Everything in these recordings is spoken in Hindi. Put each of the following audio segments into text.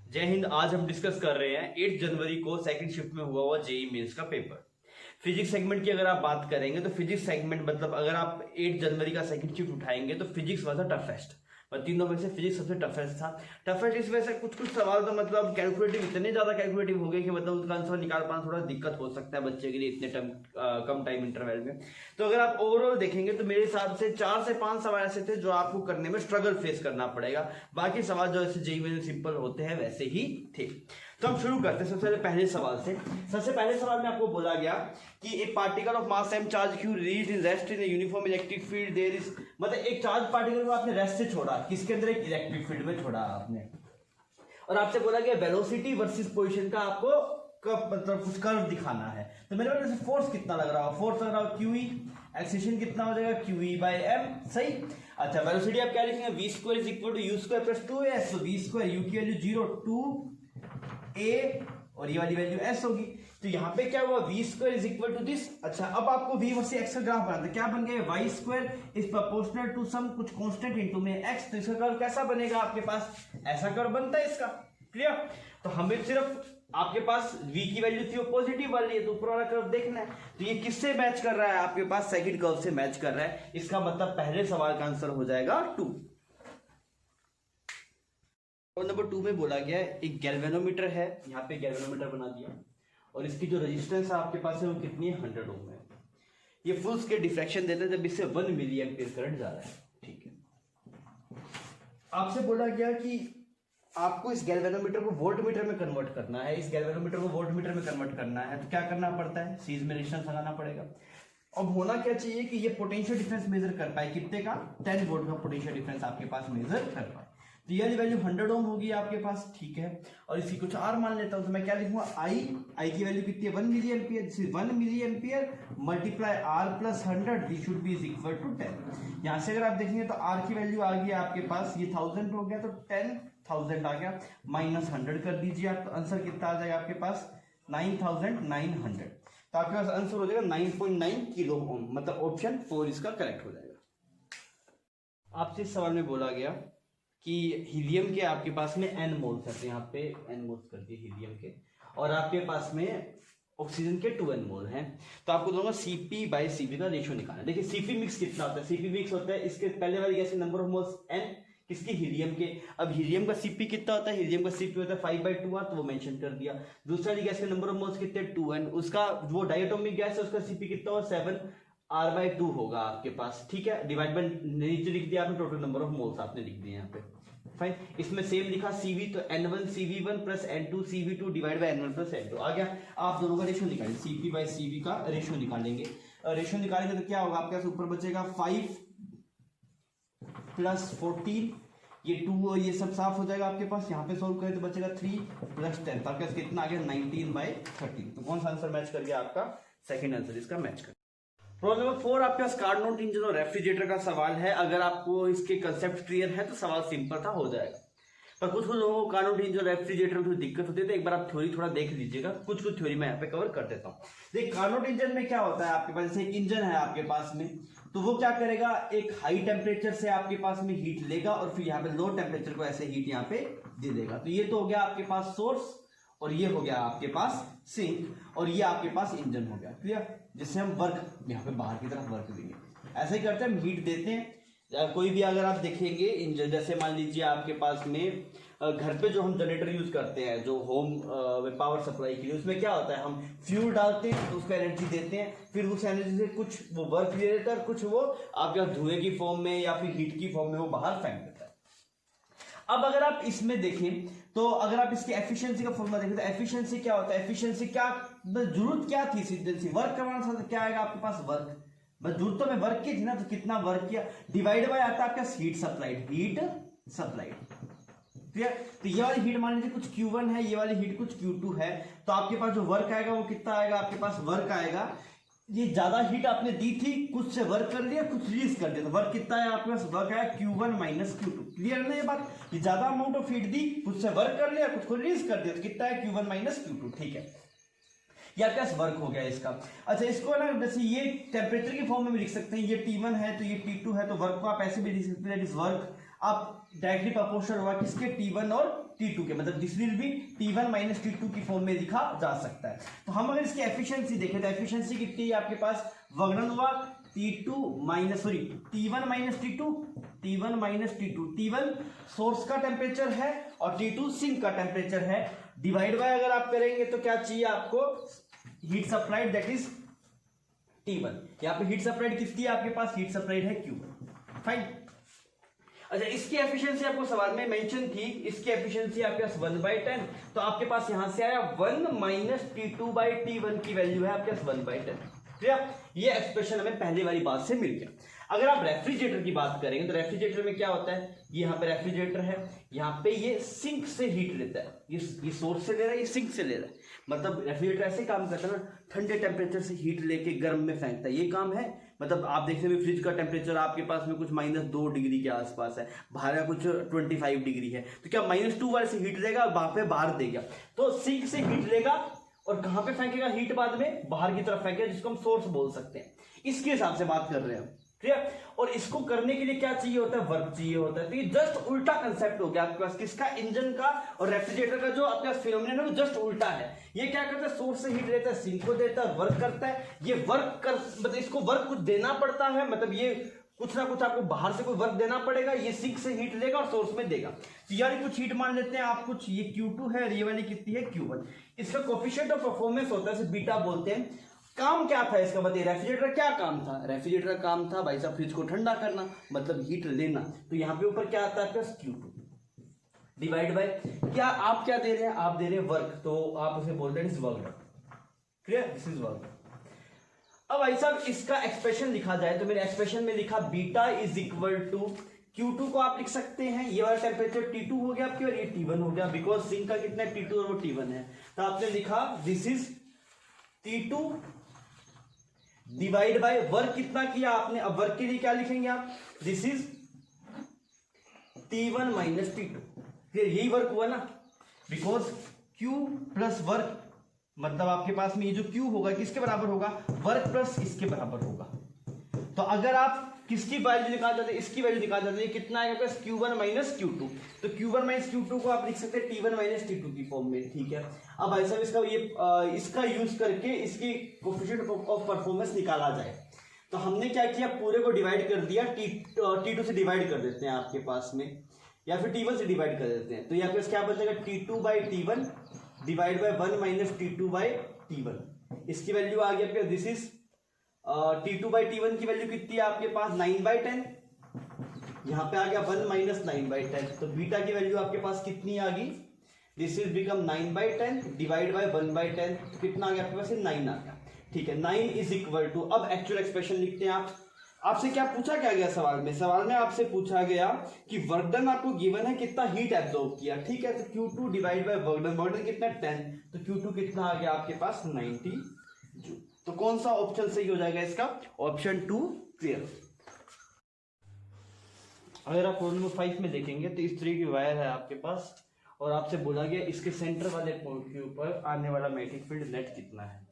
जय हिंद। आज हम डिस्कस कर रहे हैं 8 जनवरी को सेकंड शिफ्ट में हुआ जेईई मेंस का पेपर। फिजिक्स सेगमेंट की अगर आप बात करेंगे तो फिजिक्स सेगमेंट मतलब अगर आप 8 जनवरी का सेकंड शिफ्ट उठाएंगे तो फिजिक्स वाज द टफेस्ट। तीनों में से फिजिक्स सबसे टफेस्ट था। टफेस्ट इस वजह से कुछ सवाल तो मतलब कैलकुलेटिव इतने ज्यादा कैलकुलेटिव हो गए कि मतलब उसका आंसर निकाल पाना थोड़ा दिक्कत हो सकता है बच्चे के लिए इतने कम टाइम इंटरवल में। तो अगर आप ओवरऑल देखेंगे तो मेरे हिसाब से 4 से 5 सवाल ऐसे थे जो आपको करने में स्ट्रगल फेस करना पड़ेगा। बाकी सवाल जो ऐसे जेईई में सिंपल होते हैं वैसे ही थे। तो हम शुरू करते हैं सबसे पहले सवाल से। सबसे पहले सवाल में आपको बोला गया कि एक particle of mass m charge q released in rest in uniform electric field there is, मतलब एक चार्ज पार्टिकल को आपने रेस्ट से छोड़ा, किसके अंदर? एक इलेक्ट्रिक फील्ड में छोड़ा आपने, और आपसे बोला गया वेलोसिटी वर्सेस पोजीशन का आपको कब मतलब कुछ कर्व दिखाना है। तो मेरे पास फोर्स कितना लग रहा है? फोर्स लग रहा है QE, एक्सेलरेशन कितना हो जाएगा? QE/m। सही। अच्छा, वेलोसिटी आप क्या लिखेंगे? v² = u² + 2s। तो v² u की वैल्यू 0 2a और ये वाली वैल्यू s होगी। तो यहाँ पे क्या हुआ? v² = this. अच्छा, अब आपको v वर्सेस x का ग्राफ बनाना है। क्या बन गया? y² is proportional to some कुछ कांस्टेंट इनटू में x। तो इसका कर्व कैसा बनेगा आपके पास? ऐसा कर्व बनता है इसका। क्लियर? तो हमें सिर्फ आपके पास v की वैल्यू थी वो पॉजिटिव वाली है, तो ऊपर वाला कर्व देखना है। तो ये किससे मैच कर रहा है? आपके पास सेकंड कर्व से मैच कर रहा है। इसका मतलब पहले सवाल का आंसर हो जाएगा 2। और नंबर 2 में बोला गया एक गैल्वेनोमीटर है, यहाँ पे गैल्वेनोमीटर बना दिया और इसकी जो रेजिस्टेंस है आपके पास है वो कितनी है? 100 ओम है। ये फुल स्केल डिफ्रैक्शन देता है जब इससे 1 मिली एम्पीयर करंट जा रहा है। ठीक है, आपसे बोला गया कि आपको इस गैल्वेनोमीटर को वोल्टमीटर में कन्वर्ट करना है। इस गैल्वेनोमीटर को वोल्टमीटर में कन्वर्ट करना है तो क्या करना पड़ता है? सीरीज में रेजिस्टेंस लगाना पड़ेगा। अब होना क्या चाहिए कि ये पोटेंशियल डिफरेंस मेजर कर पाए। कितने का? 10 वोल्ट का पोटेंशियल डिफरेंस आपके पास मेजर कर पाए। तो ये वैल्यू 100 ओम होगी आपके पास। ठीक है, और इसकी कुछ आर मान लेता हूं तो मैं क्या लिखूंगा? आई की वैल्यू कितनी है? 1 milli ampere. This is 1 milli ampere multiply R plus 100, this should be equal to 10। यहां से अगर आप देखेंगे तो आर की वैल्यू आ गई आपके पास, ये 1000 हो गया तो 10,000 आ गया, माइनस 100 कर दीजिए आप, तो आंसर कितना आ जाएगा आपके पास? 9900। तो आपके पास आंसर हो जाएगा 9.9 किलो ओम, मतलब ऑप्शन 4 इसका करेक्ट हो जाएगा। आपसे इस सवाल में बोला गया कि हीलियम के आपके पास में n मोल्स है, तो यहाँ पे n मोल्स कर दिए हीलियम के, और आपके पास में ऑक्सीजन के 2n मोल हैं। तो आपको दोनों Cp/Cv का रेशियो निकालना है। देखिए Cp मिक्स कितना होता है? Cp मिक्स होता है इसके पहले वाली गैस के नंबर ऑफ मोल्स n, किसकी? हीलियम के। अब हीलियम का Cp कितना होता है? हीलियम का Cp होता है 5/2r, तो वो मेंशन कर दिया। दूसरा वाली गैस के नंबर ऑफ मोल्स कितने? 2n। उसका वो डायटोमिक गैस है, उसका Cp कितना होगा? 7r/2 होगा आपके पास। ठीक है, डिवाइड बाय नीचे लिख दिया आपने, टोटल नंबर ऑफ मोल्स आपने लिख दिए यहाँ पे। फाइन, इसमें सेम लिखा Cv, तो N1Cv1 plus N2Cv2 divide by N1 plus N2 आ गया। आप दोनों का रेशियो निकालेंगे, Cp/Cv का रेशियो निकालेंगे। रेशियो निकालेंगे तो क्या होगा आपके पास? ऊपर बचेगा 5 प्लस 14, ये 2 और ये सब साफ हो जाएगा आपके पास। यहाँ पे सोल्व करें तो बचेगा 3 प्लस 10, तो आपके पास कितना आ गया? 19/13। तो कौन सा आंसर मैच कर गया? आपका सेकंड आंसर इसका मैच कर। प्रॉब्लम नंबर 4 आपके पास कार्नोट इंजन और रेफ्रिजरेटर का सवाल है। अगर आपको इसके कंसेप्ट क्लियर है तो सवाल सिंपल था, हो जाएगा। पर कुछ लोगों को कार्नोट इंजन और रेफ्रिजरेटर में थोड़ी दिक्कत होती है, तो एक बार आप थ्योरी थोड़ा देख लीजिएगा। कुछ थ्योरी मैं यहाँ पे कवर कर देता हूँ। देखिए कार्नोट इंजन में क्या होता है आपके पास, जैसे इंजन है आपके पास में, तो वो क्या करेगा? एक हाई टेम्परेचर से आपके पास में हीट लेगा और फिर यहाँ पे लो टेम्परेचर को ऐसे हीट यहाँ पे दे देगा। तो ये तो हो गया आपके पास सोर्स, और ये हो गया आपके पास सिंक, और ये आपके पास इंजन हो गया। क्लियर? जिससे हम वर्क यहाँ पे बाहर की तरफ वर्क देंगे। ऐसे ही करते हैं, हम हीट देते हैं। कोई भी अगर आप देखेंगे इंजन, जैसे मान लीजिए आपके पास में घर पे जो हम जनरेटर यूज करते हैं जो होम पावर सप्लाई के लिए, उसमें क्या होता है? हम फ्यूल डालते हैं तो उसको एनर्जी देते हैं, फिर उस एनर्जी से कुछ वो वर्क दे देता है, कुछ वो आपके धुएं की फॉर्म में या फिर हीट की फॉर्म में वो बाहर फेंक देता है। अब अगर आप इसमें देखें तो अगर आप इसकी एफिशिएंसी का फॉर्मूला देखें तो एफिशिएंसी क्या होता है? एफिशिएंसी क्या, जरूरत क्या थी? सिंपल वर्क करवाना था, तो क्या आएगा आपके पास? वर्क। बस जरूरत तो में वर्क की थी ना, तो कितना वर्क किया, डिवाइड बाय आता है आपका heat supplied. Heat supplied, clear? तो ये वाली हीट मान लीजिए कुछ Q1 है, ये वाली हीट कुछ Q2 है, तो आपके पास जो वर्क आएगा वो कितना आएगा? आपके पास वर्क आएगा, ये ज्यादा हीट आपने दी थी, कुछ से वर्क कर लिया, कुछ रिलीज कर दिया, तो वर्क कितना है आपके पास? वर्क आया Q1 माइनस Q2। क्लियर है ना ये बात? ये ज्यादा अमाउंट ऑफ हीट दी, कुछ से वर्क कर लिया, कुछ को रिलीज कर दिया, तो कितना है? Q1 minus Q2। ठीक है, ये आपके पास वर्क हो गया इसका। अच्छा, इसको ना जैसे ये टेम्परेचर की फॉर्म में भी लिख सकते हैं, ये T1 है तो ये T2 है, तो वर्क को आप ऐसे भी लिख सकते हैं, वर्क आप डायरेक्टली प्रोपोर्शनल होगा किसके? T1 और T2 के, मतलब this will B T1 minus T2 की फॉर्म में लिखा जा सकता है। तो हम अगर इसकी एफिशिएंसी देखें तो एफिशिएंसी कितनी है आपके पास, वर्णन हुआ T1 minus T2, T1 minus T2, T1 source का टेम्परेचर है और T2 सिंक का टेम्परेचर है, डिवाइड बाय अगर आप करेंगे तो क्या चाहिए आपको, heat supplied, that is T1। यहाँ पे हीट सप्लाइड किसकी है आपके पास, हीट सप्लाइड है Q1, फाइन। अच्छा, इसकी एफिशिएंसी आपको सवाल में मेंशन थी, इसकी एफिशिएंसी आपके पास 1/10, तो आपके पास यहां से आया 1 माइनस T2/T1 की वैल्यू है आपके पास 1/10। क्लियर, ये एक्सप्रेशन हमें पहले वाली बात से मिल गया। अगर आप रेफ्रिजरेटर की बात करेंगे तो रेफ्रिजरेटर में क्या होता है, ये यहाँ पे रेफ्रिजरेटर है, यहाँ पे ये सिंक से हीट लेता है, ये सोर्स से ले रहा है, ये सिंक से ले रहा है, मतलब रेफ्रिजरेटर ऐसे काम करता है ना, ठंडे टेम्परेचर से हीट लेके गर्म में फेंकता है, ये काम है। मतलब आप देखते हैं फ्रिज का टेम्परेचर आपके पास में कुछ -2 डिग्री के आसपास है, बाहर का कुछ 25 डिग्री है, तो क्या -2 वाले से हीट लेगा, वहां पे बाहर देगा, तो सिंक से हीट लेगा और कहां पे फेंकेगा हीट, बाद में बाहर की तरफ फेंकेगा, जिसको हम सोर्स बोल सकते हैं। इसके हिसाब से बात कर रहे हैं, क्लियर। और इसको करने के लिए क्या चाहिए होता है, वर्क चाहिए होता है। तो ये जस्ट उल्टा कंसेप्ट हो गया आपके पास, किसका, इंजन का और रेफ्रिजरेटर का जो आपका फिनोमेनन है वो जस्ट उल्टा है। ये क्या करता है, सोर्स से हीट लेता है, सिंक को देता है, वर्क करता है। ये वर्क कर मतलब इसको वर्क कुछ देना पड़ता है, मतलब ये कुछ ना कुछ आपको बाहर से कोई वर्क देना पड़ेगा, ये सिंक से हीट लेगा और सोर्स में देगा। तो यार कुछ हीट मान लेते हैं आप, कुछ ये Q2 है, ये वाली कितनी है Q1। इसका कोफिशिएंट ऑफ परफॉर्मेंस होता है, बीटा बोलते हैं। काम क्या था इसका बताइए, रेफ्रिजरेटर क्या काम था, रेफ्रिजरेटर का काम था भाई साहब फ्रिज को ठंडा करना, मतलब हीट लेना। तो यहाँ पे ऊपर क्या आता है प्लस Q2 डिवाइड बाय, क्या आप क्या दे रहे हैं, आप दे रहे हैं वर्क, तो आप उसे बोलते हैं work. Clear, this is work. अब भाई साहब इसका एक्सप्रेशन लिखा जाए तो मेरे एक्सप्रेशन में लिखा beta is equal to Q2 को आप लिख सकते हैं, ये वाला टेम्परेचर T2 हो गया आपके और ये T1 हो गया, बिकॉज सिंक का कितना है T2 और वो T1 है। तो आपने लिखा this is T2 divide by work कितना किया आपने, अब वर्क के लिए क्या लिखेंगे आप, this is T1 minus T2। फिर यही वर्क हुआ ना, बिकॉज Q प्लस वर्क, मतलब आपके पास में ये जो Q होगा किसके बराबर होगा, वर्क प्लस इसके बराबर होगा। तो अगर आप किसकी वैल्यू निकाल जाते हैं, इसकी वैल्यू निकाल जाते हैं, कितना आएगा प्लस Q1 माइनस Q2। तो Q1 माइनस Q2 को आप लिख सकते हैं T1 माइनस T2 की फॉर्म में, ठीक है। अब ऐसा इसका यूज करके इसकी कोफिशिएंट ऑफ परफॉर्मेंस निकाला जाए। तो हमने क्या किया, पूरे को डिवाइड कर दिया, T2 से डिवाइड कर देते हैं आपके पास में, या फिर T1 से डिवाइड कर देते हैं। तो यहाँ पे क्या बचेगा, T2/T1 divide by 1 minus T2/T1। इसकी वैल्यू आ गया, दिस इज T2/T1 की वैल्यू कितनी है आपके पास 9/10, यहां पे आ गया 1 माइनस 9/10। तो बीटा की वैल्यू आपके पास कितनी आ गई, this is become 9/10 divide by 1/10, तो कितना आ गया आपके पास, 9 आ गया, ठीक है। 9 इज इक्वल टू, अब एक्चुअल एक्सप्रेशन लिखते हैं आप। आपसे क्या पूछा क्या गया सवाल में, सवाल में आपसे पूछा गया कि वर्क डन आपको गिवन है, कितना हीट एब्जॉर्ब किया, ठीक है। तो Q2 divide by work done, work done कितना 10, तो Q2 कितना आ गया आपके पास 90 जूल। तो कौन सा ऑप्शन सही हो जाएगा इसका, ऑप्शन 2 क्लियर। अगर आप प्रॉब्लम नंबर 5 में देखेंगे तो इस तरह की वायर है आपके पास और आपसे बोला गया इसके सेंटर वाले पॉइंट के ऊपर आने वाला मैग्नेटिक फील्ड नेट कितना है।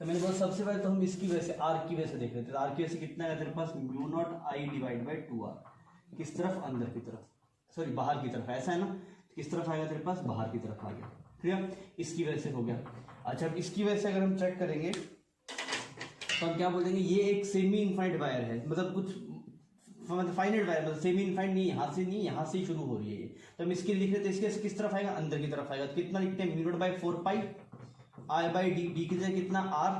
तो मैंने बोला सबसे पहले तो हम इसकी वजह से आर की वजह से देख लेते हैं। आर की वजह से कितना है तेरे पास, μ0I डिवाइड बाई 2R, किस तरफ, अंदर की तरफ, सॉरी बाहर की तरफ, ऐसा है ना, किस तरफ आएगा तेरे पास, बाहर की तरफ आ गया, क्लियर। इसकी वजह से हो गया। अच्छा, इसकी वजह से अगर हम चेक करेंगे तो हम क्या बोलेंगे, ये एक सेमी इनफाइनाइट वायर है, मतलब कुछ मतलब फाइनाइट वायर, मतलब सेमी इनफाइनाइट नहीं, यहाँ से नहीं, यहाँ से ही शुरू हो रही है ये। तो हम इसके लिख लेते हैं, इसके किस तरफ आएगा, अंदर की तरफ आएगा। तो कितना लिखते हैं, μ0/4π I/d, डी की जगह कितना r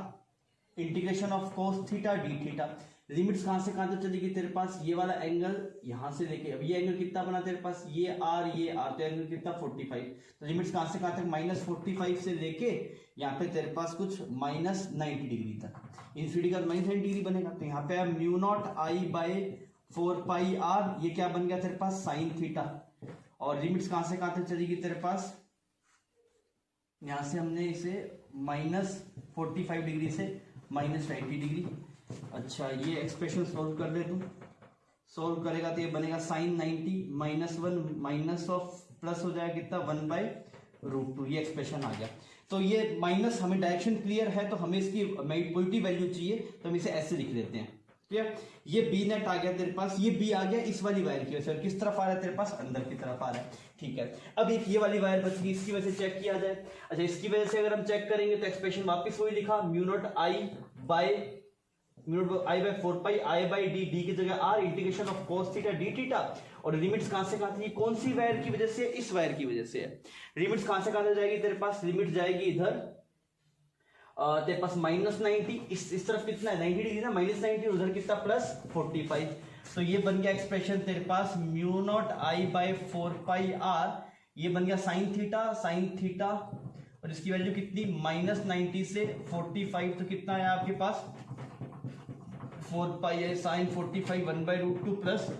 integration of cos theta D theta. Limits कहां से कहां तक चलेगी तेरे पास, ये वाला एंगल यहां से लेके, अब ये एंगल कितना बना तेरे पास, ये r ये r, तो एंगल कितना 45। तो लिमिट्स कहां से कहां तक, -45 से लेके यहाँ पे तेरे पास कुछ -90 डिग्री तक, इन्फिनिटी का -90 डिग्री बनेगा। तो यहाँ पे μ0I/4πr, ये क्या बन गया तेरे पास, साइन थीटा। और लिमिट्स कहां से कहां तक चलेगी तेरे पास, यहां से हमने इसे -45 डिग्री से -90 डिग्री। अच्छा, ये एक्सप्रेशन सोल्व कर ले तू, सोल्व करेगा तो ये बनेगा sin 90 -1 माइनस ऑफ प्लस हो जाएगा कितना 1/√2, ये एक्सप्रेशन आ गया। तो ये माइनस, हमें डायरेक्शन क्लियर है तो हमें इसकी पॉजिटिव वैल्यू चाहिए, तो हम इसे ऐसे लिख लेते हैं, क्लियर। ये बी नेट आ गया तेरे पास, ये बी आ गया इस वाली वायर की वजह से, किस तरफ आ रहा है तेरे पास, अंदर की तरफ आ रहा है, ठीक है। अब एक ये वाली वायर बच गई, इसकी वजह से चेक किया जाए। अच्छा, इसकी वजह से अगर हम चेक करेंगे तो एक्सप्रेशन वापस वही लिखा, mu naught I by 4 pi I by D, D की जगह R, integration of cos theta D theta. और लिमिट्स कहां से कहां थी, कौन सी वायर की वजह से, इस वायर की वजह से है। लिमिट्स कहां से कहां जाएगी तेरे पास, लिमिट जाएगी इधर तेरे पास -90, इस तरफ कितना है 90 डिग्री ना, -90, उधर कितना +45। तो ये बन गया एक्सप्रेशन तेरे पास mu naught I by 4 pi R, ये बन गया साइन थीटा और इसकी वैल्यू कितनी, -90 से 45, तो कितना है आपके पास 4 पाई है साइन 45 1/√2 प्लस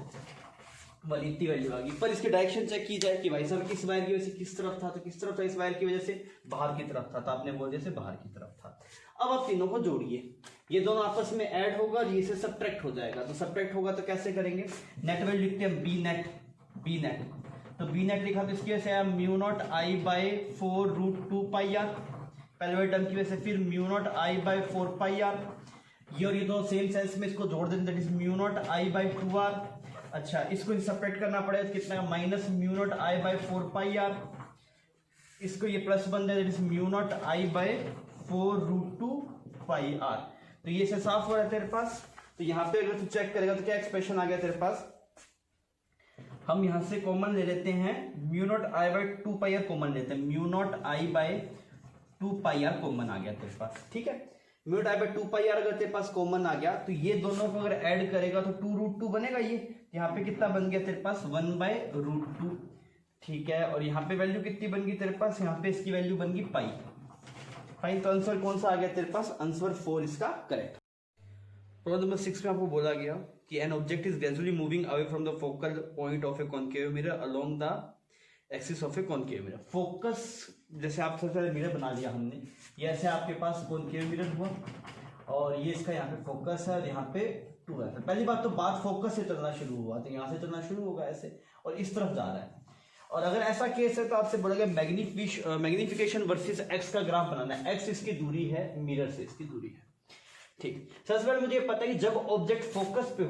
वाली इतनी वैल्यू आ गई। पर इसकी डायरेक्शन चेक की जाए कि भाई साहब इस वायर की वजह से किस तरफ था, तो किस तरफ था, इस वायर की वजह से बाहर की तरफ था, तो आपने बोल दिया से बाहर की तरफ था। अब आप तीनों को जोड़िए, ये दोनों आपस में ऐड होगा और ये से सब्ट्रैक्ट हो जाएगा। तो सब्ट्रैक्ट होगा तो कैसे करेंगे, नेट वैल्यू लिखते हैं बी नेट, तो बी नेट लिखा तो इसकी वजह से mu naught I by 4√2 pi R, पहले वाले टर्म की वजह से, फिर mu naught I by 4 pi R, ये और ये दोनों सेम सेंस में इसको जोड़ देंगे, that is mu naught I by 2 R. अच्छा, इसको सेपरेट करना पड़ेगा, कितना minus mu naught I by 4 pi R, इसको ये प्लस बन जाए, that is mu naught I by 4√2 pi R. तो ये से साफ हो रहा है तेरे पास। तो यहाँ पे अगर तू चेक करेगा तो क्या एक्सप्रेशन आ गया तेरे पास, हम यहां से कॉमन ले लेते हैं, mu naught I by 2 pi R common लेते हैं, mu naught I by 2 pi R common आ गया तेरे पास, ठीक है। Mu naught I by 2 pi R अगर तेरे पास कॉमन आ गया तो ये दोनों को अगर ऐड करेगा तो 2√2 बनेगा, ये यहाँ पे कितना बन गया तेरे पास 1/√2, ठीक है। और यहाँ पे वैल्यू कितनी बन गई तेरे पास, यहाँ पे इसकी वैल्यू बन गई पाई। तो आंसर कौन सा आ गया तेरे पास, आंसर 4 इसका करेक्ट। प्रॉब्लम नंबर 6 में आपको बोला गया कि an object is gradually moving away from the focal point of A concave mirror along the axis of A concave mirror. Focus जैसे आप सबसे पहले मिरर बना लिया हमने, ये ऐसे आपके पास कॉनकेव मिरर हुआ और ये इसका यहाँ पे फोकस है और यहाँ पे 2 है। पहली बात तो बात फोकस से चलना शुरू हुआ, तो यहाँ से चलना शुरू होगा ऐसे और इस तरफ जा रहा है। और अगर ऐसा केस है तो आपसे बोला गया मैग्निफिकेशन वर्सेस एक्स का ग्राफ बनाना है। एक्स इसकी दूरी है, मिरर से इसकी दूरी है, ठीक। सबसे पहले मुझे पता है कि जब ऑब्जेक्ट फोकस पे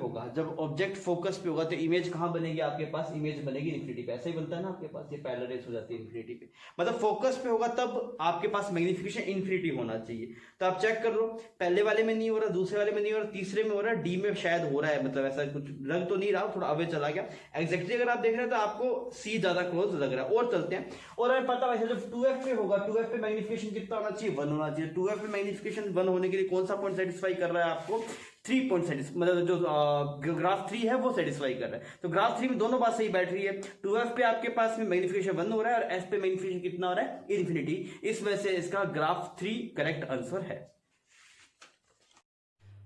होगा तो इमेज कहां बनेगी आपके पास, इमेज बनेगी इन्फिनिटी पे, ऐसा ही बनता है ना आपके पास, ये पैरेलल रेस हो जाती है इन्फिनिटी पे, मतलब फोकस पे होगा तब आपके पास मैग्निफिकेशन इन्फिनिटी होना चाहिए। तो आप चेक कर लो, पहले वाले में नहीं हो रहा, दूसरे वाले में नहीं हो रहा, तीसरे में हो रहा है, डी में शायद हो रहा है, मतलब ऐसा कुछ लग तो नहीं रहा, थोड़ा अवे चला गया। एग्जैक्टली अगर आप देख रहे हैं तो आपको सी ज्यादा क्लोज लग रहा है। और चलते हैं, और हमें पता है जब 2f पे होगा, 2f पे मैग्निफिकेशन कितना होना चाहिए, 1 होना चाहिए। 2f पे मैग्निफिकेशन 1 होने के लिए कौन सा पॉइंट सेटिस्फाई कर रहा है आपको, 3 पॉइंट सेटिस्फाई, मतलब जो ग्राफ 3 है वो सेटिस्फाई कर रहा है। तो ग्राफ 3 में दोनों बात सही बैठ रही है। 2f पे आपके पास में मैग्निफिकेशन 1 हो रहा है और f पे मैग्निफिकेशन कितना हो रहा है, इन्फिनिटी। इस वजह से इसका ग्राफ 3 करेक्ट आंसर है।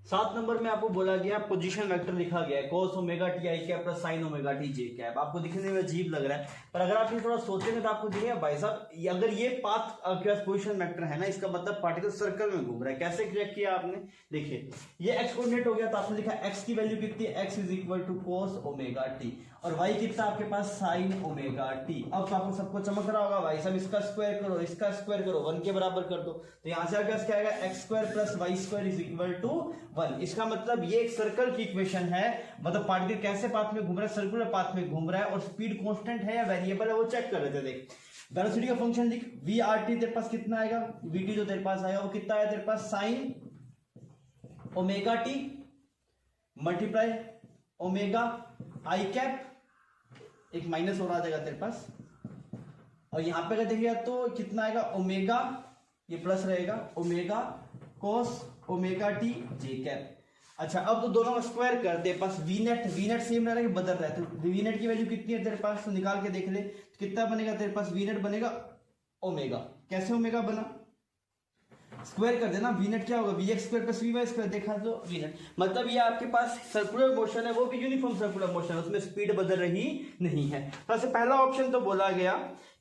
7 नंबर में आपको बोला गया पोजीशन वेक्टर लिखा गया है cos omega T I cap plus sin omega T J cap. आपको दिखने में अजीब लग रहा है, पर अगर आप ये थोड़ा सोचेंगे तो आपको दिखेगा भाई साहब अगर ये पाथ आपके पास पोजीशन वेक्टर है ना, इसका मतलब पार्टिकल सर्कल में घूम रहा है। कैसे चेक किया आपने, देखिए ये x कोऑर्डिनेट हो गया तो आपने लिखा x की वैल्यू कितनी है, x is equal to cos omega T और y कितना आपके पास sin ओमेगा टी। अब तो आपको सबको चमक रहा होगा भाई साहब, इसका स्क्वायर करो, इसका स्क्वायर करो, 1 के बराबर कर दो, तो यहां से आपके पास क्या आएगा, x square plus y square is equal to 1। इसका मतलब ये एक सर्कल की इक्वेशन है, मतलब पार्टिकल कैसे पाथ में घूम रहा है, सर्कुलर पाथ में घूम रहा है और स्पीड कांस्टेंट है या वेरिएबल है वो चेक कर रहे थे। देख वेलोसिटी का फंक्शन लिख, vrt तेरे पास कितना आएगा, vt जो तेरे पास आएगा वो कितना आया तेरे पास, sin omega T multiply omega आई कैप, एक माइनस और आ जाएगा तेरे पास, और यहां पे अगर देखिएगा तो कितना आएगा, ओमेगा ये प्लस रहेगा, ओमेगा cos ओमेगा टी जे कैप। अच्छा अब तो दोनों का स्क्वायर करते हैं, पास वी नेट सेम रह रहा है कि बदल रहा है, तो वी नेट की वैल्यू कितनी है तेरे पास, तो निकाल के देख ले, तो कितना बनेगा तेरे पास, वी नेट बनेगा ओमेगा। कैसे ओमेगा बना, स्क्वायर कर देना, वी नेट क्या होगा, V X square plus V Y square, देखा तो वी नेट, मतलब ये आपके पास सर्कुलर मोशन है वो भी यूनिफॉर्म सर्कुलर मोशन है, उसमें स्पीड बदल रही नहीं है। सबसे पहला ऑप्शन तो बोला गया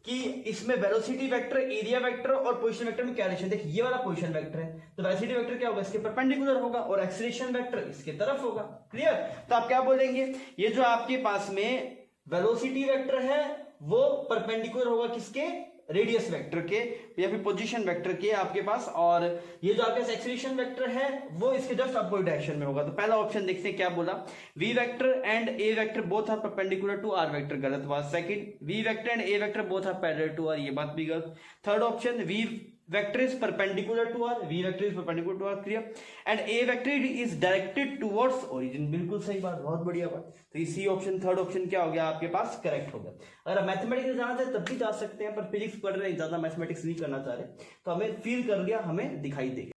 कि इसमें वेलोसिटी वेक्टर, एरिया वेक्टर और पोजीशन वेक्टर में क्या रिलेशन, देखिए ये वाला पोजीशन वेक्टर है तो वेलोसिटी वेक्टर क्या होगा, इसके परपेंडिकुलर होगा और एक्सीलरेशन वेक्टर इसके तरफ होगा। क्लियर, तो आप क्या बोलेंगे, ये जो आपके पास में वेलोसिटी वेक्टर है वो परपेंडिकुलर होगा किसके, रेडियस वेक्टर के या फिर पोजीशन वेक्टर के आपके पास, और ये जो आपके एक्सीलरेशन वेक्टर है वो इसके जस्ट अपोजिट डायरेक्शन में होगा। तो पहला ऑप्शन देखते हैं क्या बोला, V vector and A vector both are perpendicular to R vector, गलत बात। Second, V vector and A vector both are parallel to R, ये बात भी गलत। Third option, V vector is perpendicular to r, v vector is perpendicular to r, clear, and a vector is directed towards origin, बिल्कुल सही बात, बहुत बढ़िया बात। तो इसी ऑप्शन, थर्ड ऑप्शन क्या हो गया आपके पास, करेक्ट हो गया। अगर आप मैथमेटिक्स में जाना चाहते तब भी जा सकते हैं, पर फिजिक्स पढ़ रहे हैं, ज्यादा मैथमेटिक्स नहीं करना चाह रहे, तो हमें फील कर लिया, हमें दिखाई देगा।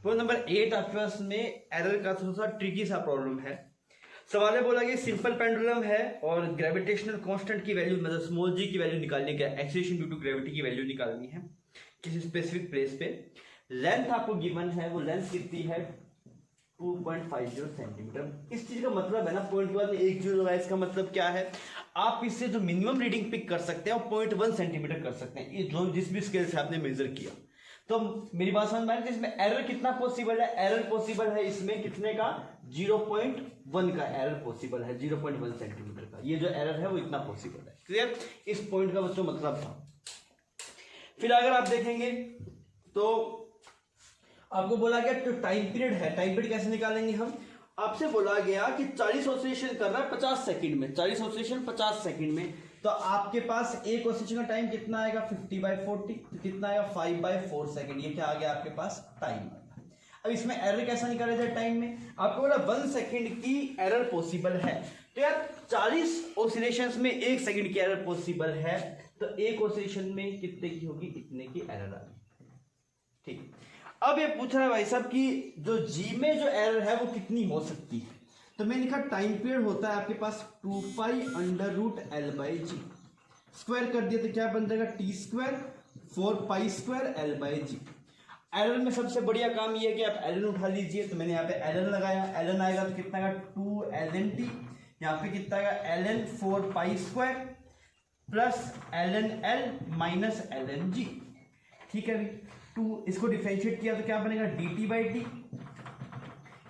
प्रॉब्लम नंबर 8 आपके पास में एरर का थोड़ा सा ट्रिकी सा प्रॉब्लम है। सवाल है बोला कि सिंपल पेंडुलम है और ग्रेविटेशनल कांस्टेंट की वैल्यू मतलब स्मॉल जी की वैल्यू निकालनी है, एक्सीलरेशन ड्यू टू ग्रेविटी की वैल्यू निकालनी है किसी स्पेसिफिक प्लेस पे। लेंथ आपको गिवन है, वो लेंथ कितनी है 2.50 सेंटीमीटर। इस चीज का मतलब है ना, पॉइंट वन एक जो है, इसका मतलब क्या है, आप इससे जो मिनिमम रीडिंग पिक कर सकते हैं वो 0.1 सेंटीमीटर कर सकते हैं, ये जो जिस भी स्केल से आपने मेजर किया। तो मेरी बात समझ में आए, इसमें एरर कितना पॉसिबल है, एरर पॉसिबल है इसमें कितने का, 0.1 का एरर पॉसिबल है, 0.1 सेंटीमीटर का, ये जो एरर है वो इतना पॉसिबल है। क्लियर, इस पॉइंट का बच्चों मतलब था। फिर अगर आप देखेंगे तो आपको बोला गया जो टाइम पीरियड है, टाइम पीरियड कैसे निकालेंगे हम, आपसे बोला गया कि 40 ऑसिलेशन कर रहा है 50 सेकंड में, 40 ऑसिलेशन 50 सेकंड में, तो आपके पास एक ऑसिलेशन का टाइम कितना आएगा 50/40, तो कितना आएगा 5/4 सेकंड, ये क्या आ गया आपके पास टाइम। अब इसमें एरर कैसा निकाला जाए टाइम में, आपको बोला 1 सेकंड की एरर पॉसिबल है, तो यार 40 ऑसिलेशंस में 1 सेकंड की एरर पॉसिबल है, तो एक ऑसिलेशन में कितने की होगी, इतने की एरर आ गई। ठीक, अब ये पूछ रहा है भाई साहब कि जो जी में जो एरर है वो कितनी हो सकती है, तो मैंने लिखा टाइम पीरियड होता है आपके पास 2π√L/g, स्क्वायर कर दिया तो क्या बन जाएगा t², 4π²L/g। एलएन में सबसे बढ़िया काम ये है कि आप एलएन उठा लीजिए, तो मैंने यहाँ पे एलएन लगाया, एलएन आएगा तो कितना आएगा 2ln t, यहाँ पे कितना आएगा ln 4π² plus ln L minus ln g। ठीक है, 2 इसको डिफरेंशिएट किया तो क्या बनेगा dt/t,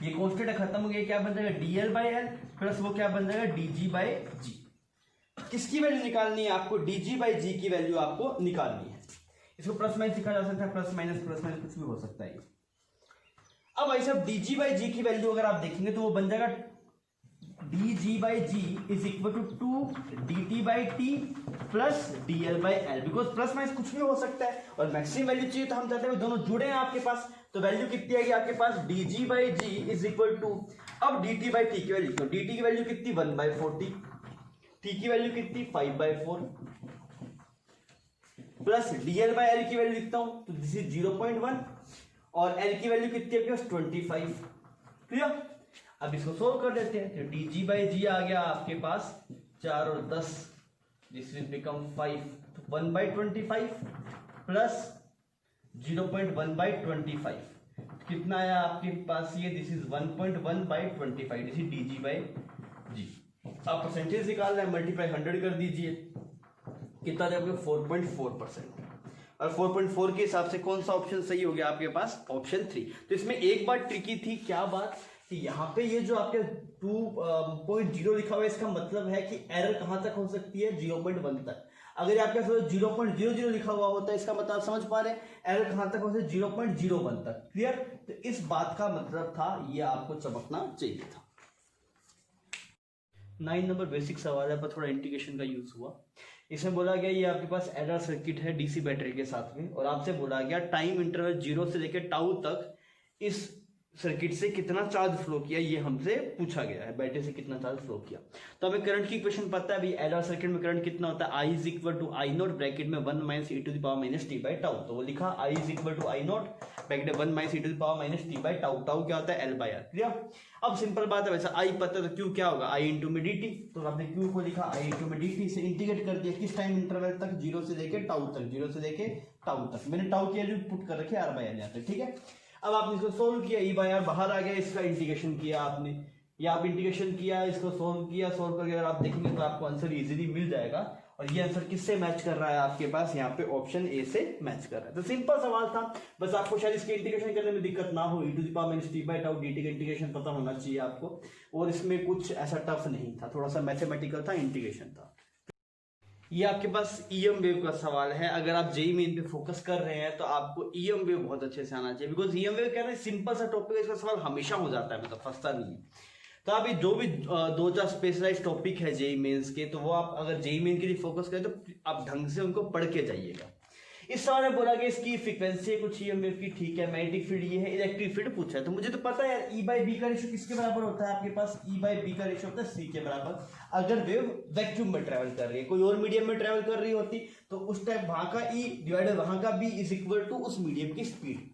ये कॉन्स्टेंट खत्म हो गया, क्या बन जाएगा dl/L प्लस वो क्या बन जाएगा dg/g। किसकी वैल्यू निकालनी है आपको, dg/g की वैल्यू आपको निकालनी है। इसको प्लस माइनस लिखा जा सकता है, प्लस माइनस कुछ भी हो सकता है। अब भाई साहब dg/g की वैल्यू अगर आप देखेंगे तो वो बन जाएगा dg/g is equal to 2dt/t प्लस dl/L, बिकॉज प्लस माइनस कुछ भी हो सकता है और मैक्सिमम वैल्यू चाहिए, तो हम चाहते हैं दोनों जुड़े हैं आपके पास, तो वैल्यू कितनी आएगी आपके पास dg/g इज इक्वल टू, अब dt/t की वैल्यू, dt की वैल्यू कितनी 1/40, t की वैल्यू कितनी 5/4 प्लस dl/L की वैल्यू लिखता हूं तो दिस इज 0.1 और L की वैल्यू कितनी है 25। क्लियर, अब इसको सोल्व कर देते हैं, तो dg/g आ गया आपके पास 4 और 10, दिस विल बिकम 5, तो 1/25 प्लस 0.1/25 कितना आया आपके पास ये, this is 1.1/25, this is dg/g। आप परसेंटेज निकाल रहे हैं, मल्टीप्लाई 100 कर दीजिए, कितना दे आपके 4.4%, और 4.4 के हिसाब से कौन सा ऑप्शन सही हो गया आपके पास, ऑप्शन 3। तो इसमें एक बात ट्रिकी थी, क्या बात कि यहाँ पे ये जो आपके 2.0 लिखा हुआ है, इसका मतलब है कि एरर कहां तक हो सकती है 0.1 तक। अगर आपके 0.00 लिखा हुआ होता है, इसका मतलब आप समझ पा रहे हैं एरर कहां तक हो सकती है 0.01 तक। क्लियर, तो इस बात का मतलब था, ये आपको चमकना चाहिए था। 9 नंबर बेसिक सवाल है, पर थोड़ा इंटीग्रेशन का यूज हुआ। इसमें बोला गया ये आपके पास एडर सर्किट है डीसी बैटरी के साथ में, और आपसे बोला गया टाइम इंटरवल 0 से लेकर टाउ तक इस सर्किट से कितना चार्ज फ्लो किया, ये हमसे पूछा गया है, बैटरी से कितना चार्ज फ्लो किया। तो हमें करंट की इक्वेशन पता है, अभी एडर सर्किट में करंट कितना होता है, I is equal to I naught bracket में 1 minus E to the power minus T by tau, तो वो लिखा I is equal to I naught bracket 1 minus E to the power minus T by tau, tau क्या होता है L/R। क्लियर, अब सिंपल बात है, वैसा I पता है तो Q क्या होगा, I इंटू में dt, तो आपने Q को लिखा I इंटू में dt से इंटीग्रेट कर दिया किस टाइम इंटरवल तक, 0 से लेके टाउ तक, 0 से लेके टाउ तक। मैंने टाउ की वैल्यू पुट कर रखी है R/R यहाँ तक। ठीक है, अब आपने इसको सोल्व किया, E/R बाहर आ गया, इसका इंटीग्रेशन किया आपने, या आप इंटीग्रेशन किया, इसको सोल्व किया, सोल्व करके अगर आप देखेंगे तो आपको आंसर इजीली मिल जाएगा। और ये आंसर किससे मैच कर रहा है आपके पास, यहाँ पे ऑप्शन ए से मैच कर रहा है। तो सिंपल सवाल था, बस आपको शायद इसके इंटीग्रेशन करने में दिक्कत ना हो, e to the power minus T by tau dt का इंटीग्रेशन पता होना चाहिए आपको, और इसमें कुछ ऐसा टफ नहीं था, थोड़ा सा मैथमेटिकल था, इंटीग्रेशन था। ये आपके पास ईएम वेव का सवाल है। अगर आप जेईई मेन पे फोकस कर रहे हैं तो आपको ईएम वेव बहुत अच्छे से आना चाहिए, बिकॉज ईएम वेव क्या है, सिंपल सा टॉपिक है, इसका सवाल हमेशा हो जाता है, मतलब फंसता नहीं है। तो आप ये जो भी 2-4 स्पेशलाइज टॉपिक है जेईई मेंस के, तो वो आप अगर जेईई मेन के लिए फोकस करें तो आप ढंग से उनको पढ़ के जाइएगा। इस सवाल में बोला कि इसकी फ्रीक्वेंसी है कुछ ईएम वेव की, ठीक है, मैग्नेटिक फील्ड ये है, इलेक्ट्रिक फील्ड पूछा है, तो मुझे तो पता है यार ई बाई बी का रेशियो किसके बराबर होता है, आपके पास ई बाई बी का रेशियो होता है सी के बराबर। अगर वेव वैक्यूम में ट्रेवल कर रही है, कोई और मीडियम में ट्रेवल कर रही होती तो उस टाइम वहां का ई डिवाइडेड वहां का बी इज इक्वल टू उस मीडियम की स्पीड।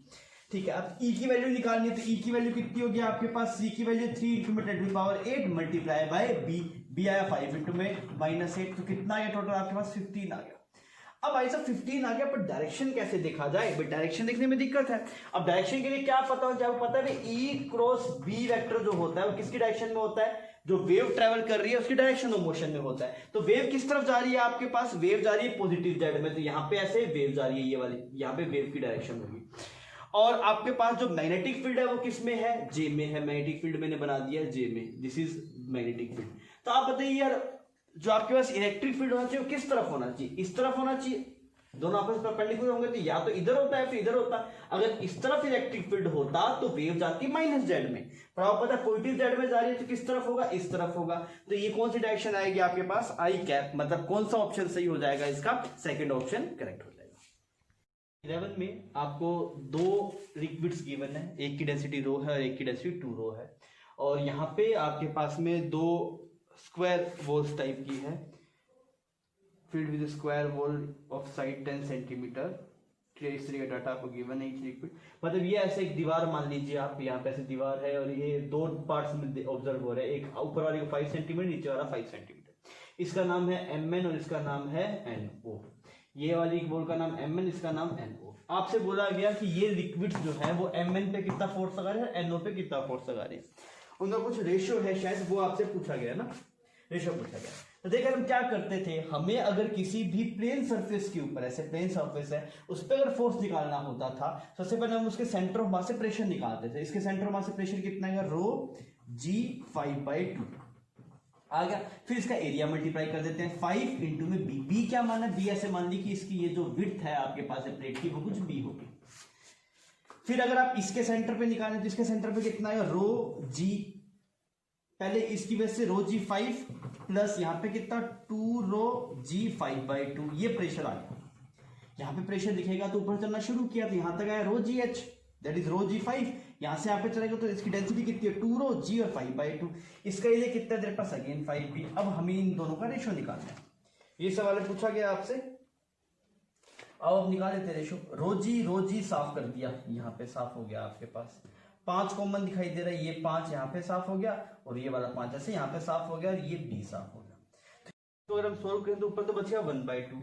ठीक है, अब ई की वैल्यू निकालनी है, तो ई की वैल्यू कितनी होगी आपके पास, सी की वैल्यू 3 इंटू में 10⁸ मल्टीप्लाई बाय बी, बी आया 5 इंटू में -8, तो कितना आ गया टोटल आपके पास 15 आ गया। अब भाई साहब 15 आ गया, पर डायरेक्शन कैसे देखा जाए, बट डायरेक्शन देखने में दिक्कत है। अब डायरेक्शन के लिए क्या पता हो, क्या पता है ई क्रॉस बी वेक्टर जो होता है वो किसकी डायरेक्शन में होता है, जो वेव ट्रेवल कर रही है उसकी डायरेक्शन ऑफ मोशन में होता है। तो वेव किस तरफ जा रही है, आपके पास वेव जा रही है पॉजिटिव जेड में, तो यहाँ पे ऐसे वेव जा रही है, ये वाली यहाँ पे वेव की डायरेक्शन होगी। और आपके पास जो मैग्नेटिक फील्ड है वो किस में है, जे में है, मैग्नेटिक फील्ड मैंने बना दिया है जे में, दिस इज मैग्नेटिक फील्ड। तो आप बताइए यार, जो आपके पास इलेक्ट्रिक फील्ड होना चाहिए वो किस तरफ होना चाहिए, इस तरफ होना चाहिए, दोनों आपस में परपेंडिकुलर होंगे, तो या तो इधर होता है फिर इधर होता है। अगर इस तरफ इलेक्ट्रिक फील्ड होता तो वेव जाती माइनस जेड में, पर आपको पता है पॉजिटिव जेड में जा रही है, तो किस तरफ होगा, इस तरफ होगा। तो ये कौन सी डायरेक्शन आएगी आपके पास, आई कैप, मतलब कौन सा ऑप्शन सही हो जाएगा, इसका सेकंड ऑप्शन करेक्ट हो जाएगा। 11 में आपको 2 लिक्विड्स गिवन है, एक की डेंसिटी रो है और एक की डेंसिटी 2 रो है, और यहाँ पे आपके पास में 2 स्क्वायर वॉल्स टाइप की है, filled with a square wall of side 10 centimetre. इस तरह का डाटा आपको गिवन है, लिक्विड मतलब ये ऐसे एक दीवार मान लीजिए आप, यहाँ पे ऐसे दीवार है और ये 2 पार्ट्स में ऑब्जर्व हो रहा है, एक ऊपर वाले को 5 सेंटीमीटर, नीचे वाला 5 सेंटीमीटर। इसका नाम है MN और इसका नाम है NO। ये वाली बॉल का नाम MN, इसका नाम NO। आपसे बोला गया कि ये लिक्विड्स जो है वो MN पे कितना फोर्स लगा रहे हैं, NO पे कितना फोर्स लगा रहे हैं, उनका कुछ रेशियो है शायद, वो आपसे पूछा गया ना, रेशियो पूछा गया। तो देखिए हम क्या करते थे, हमें अगर किसी भी प्लेन सरफेस के ऊपर, ऐसे प्लेन सरफेस है उस पर अगर फोर्स निकालना होता था, सबसे पहले हम उसके सेंटर ऑफ मास से प्रेशर निकालते थे। इसके सेंटर ऑफ मास से प्रेशर कितना है, रो जी 5/2 आ गया। फिर इसका एरिया मल्टीप्लाई कर देते हैं 5 इंटू में बी, बी क्या माना, बी ऐसे मान ली कि इसकी ये जो विड्थ है आपके पास है प्लेट की वो कुछ बी होगी। फिर अगर आप इसके सेंटर पे निकालें तो इसके सेंटर पे कितना है, रो जी, पहले इसकी वजह से रो जी 5 प्लस यहाँ पे कितना 2 रो जी 5/2, ये प्रेशर आ गया। यहाँ पे प्रेशर दिखेगा तो ऊपर चलना शुरू किया, तो यहाँ तक आया रो जी एच, दैट इज रो जी 5। यहाँ से यहाँ पे चलेगा तो इसकी डेंसिटी कितनी है, 2 रो जी और 5/2। इसका ये कितना तेरे पास अगेन 5b। अब हमें इन दोनों का रेशियो निकालना है, ये सवाल पूछा गया आपसे। अब निकाल देते रेशियो, रो जी साफ कर दिया, यहाँ पे साफ हो गया आपके पास 5 कॉमन दिखाई दे रहा है, ये 5 यहाँ पे साफ हो गया और ये वाला 5 ऐसे यहाँ पे साफ हो गया और ये b साफ हो गया। तो अगर हम सोल्व करें तो ऊपर तो बच गया 1/2,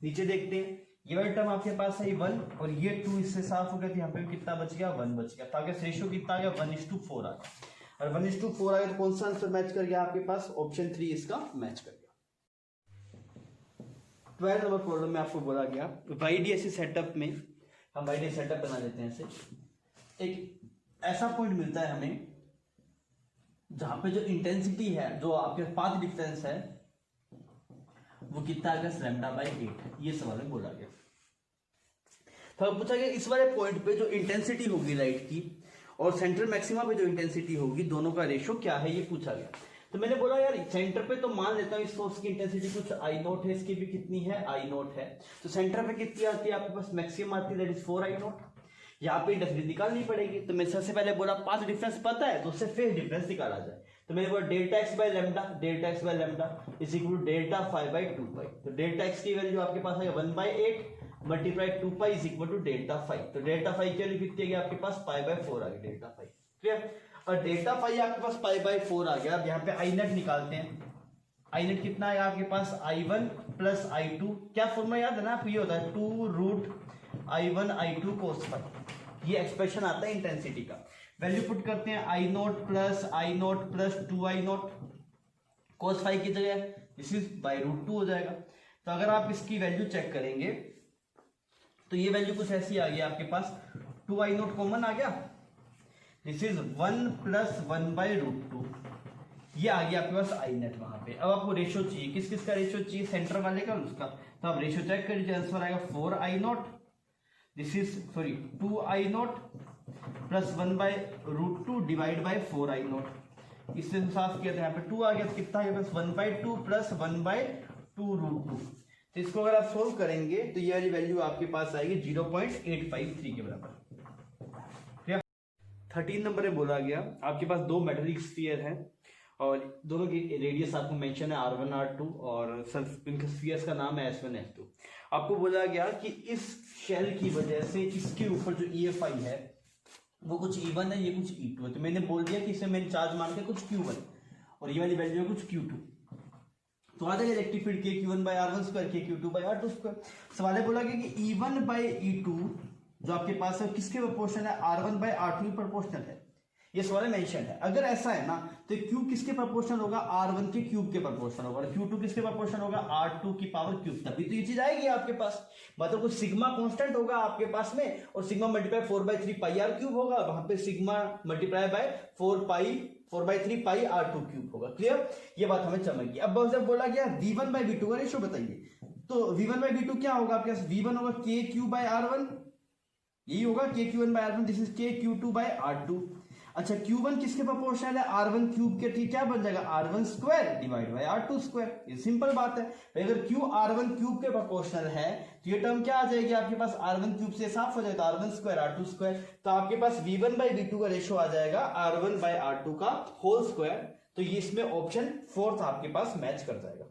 नीचे देखते हैं ये वाला टर्म आपके पास है 1 और ये 2 इससे साफ हो गया, तो यहाँ पे कितना बच गया 1 बच गया। तो आगे रेशियो कितना आ गया 1:4 आ गया, और 1:4 आ गया तो कौन सा आंसर मैच कर गया आपके पास, ऑप्शन 3 इसका मैच कर गया। 12 नंबर प्रॉब्लम में आपको बोला गया YDSC सेटअप में, हम YDSC सेटअप बना देते हैं ऐसे, एक ऐसा पॉइंट मिलता है हमें जहां पे जो इंटेंसिटी है, जो आपके पाथ डिफरेंस है वो कितना आएगा, λ/8, ये सवाल में बोला गया। तो पूछा गया इस वाले पॉइंट पे जो इंटेंसिटी होगी लाइट की और सेंट्रल मैक्सिमा पे जो इंटेंसिटी होगी, दोनों का रेशियो क्या है, ये पूछा गया। तो मैंने बोला यार सेंटर पे तो मान लेता हूँ इस सोर्स की इंटेंसिटी कुछ I0 है, इसकी भी कितनी है I0 है, तो सेंटर पे कितनी आती है आपके पास, मैक्सिमम आती है, दैट इज 4I0। यहाँ पे इंटेंसिटी निकालनी पड़ेगी, तो मैं सबसे पहले बोला पाथ डिफरेंस पता है तो उससे फेज डिफरेंस निकाला जाए। तो मैंने बोला ΔX/λ इज इक्वल टू ΔΦ/2π। तो ΔX की वैल्यू आपके पास है 1/8 मल्टीप्लाई 2π इज इक्वल टू ΔΦ। तो ΔΦ की वैल्यू कितनी है आपके पास, π/4 आ गई ΔΦ, क्लियर। और ΔΦ आपके पास π/4 आ गया। अब यहाँ पे I0 निकालते हैं, I0 कितना है आपके पास, I1 प्लस I2, क्या फॉर्मूला याद है ना आपको, ये होता है 2√I1 I2 cos phi, ये एक्सप्रेशन आता है इंटेंसिटी का। वैल्यू पुट करते हैं I0 plus 2I0 cos phi की जगह दिस इज √2 हो जाएगा। तो अगर आप इसकी वैल्यू चेक करेंगे तो ये वैल्यू कुछ ऐसी आ गई आपके पास, 2I0 कॉमन आ गया, दिस इज 1 प्लस 1/√2, ये आ गया आपके पास आई नेट वहां पे। अब आपको रेशियो चाहिए, किस किस का रेशियो चाहिए, सेंटर वाले का उसका, तो आप रेशियो चेक करिए, आंसर आएगा 4i0, this is sorry 2i0 plus 1/√2 divide by 4i0। इससे साफ किया था, यहाँ पे 2 आ गया तो कितना आ गया, 1/2 प्लस 1/2√2। तो इसको अगर आप सोल्व करेंगे तो ये वाली वैल्यू आपके पास आएगी 0.853 के बराबर। 13 नंबर में बोला गया आपके पास दो मेटेलिक स्फीयर हैं और दोनों की रेडियस आपको मेंशन है r1 r2 और इनके स्फीयर्स का नाम है s1 s2। आपको बोला गया कि इस शेल की वजह से इसके ऊपर जो EFI है वो कुछ E1 है, ये कुछ E2 है। तो मैंने बोल दिया कि इसे मैंने चार्ज मान के कुछ Q1 और ये वाली वैल्यू है कुछ Q2। तो आ जाएगा इलेक्ट्रिक फील्ड KQ1/R1² KQ2/R2²। सवाल है बोला गया कि E1/E2 जो आपके पास है किसके प्रोपोर्शनल है, R1/R2 प्रोपोर्शनल है। ये सवाल में मेंशन है। अगर ऐसा है ना तो Q किसके प्रोपोर्शनल होगा, R1 के क्यूब के प्रोपोर्शनल होगा, और Q2 किसके प्रोपोर्शनल होगा, R2 की पावर क्यूब। तभी तो ये चीज आएगी आपके पास, मतलब कुछ सिग्मा कांस्टेंट होगा आपके पास में और सिग्मा मल्टीप्लाई 4/3 पाई r क्यूब होगा, वहां पे sigma multiply by 4/3 pi r2 cube होगा। क्लियर, ये बात हमें समझ गई। अब जब बोला गया V1/V2 का रेशियो बताइए, तो V1/V2 क्या होगा आपके पास, V1 होगा KQ/R1, यही होगा KQ1/R1, दिस इज KQ2/R2। अच्छा Q1 किसके प्रोपोर्शनल है, R1 क्यूब के, ठीक क्या बन जाएगा R1² डिवाइड बाय R2²। ये सिंपल बात है। अगर Q R1 क्यूब के प्रोपोर्शनल है तो ये टर्म क्या आ जाएगी आपके पास, R1 क्यूब से साफ हो जाएगा R1² R2²। तो आपके पास V1/V2 का रेशियो आ जाएगा R1/R2 का होल स्क्वायर। तो ये इसमें ऑप्शन 4 आपके पास मैच कर जाएगा।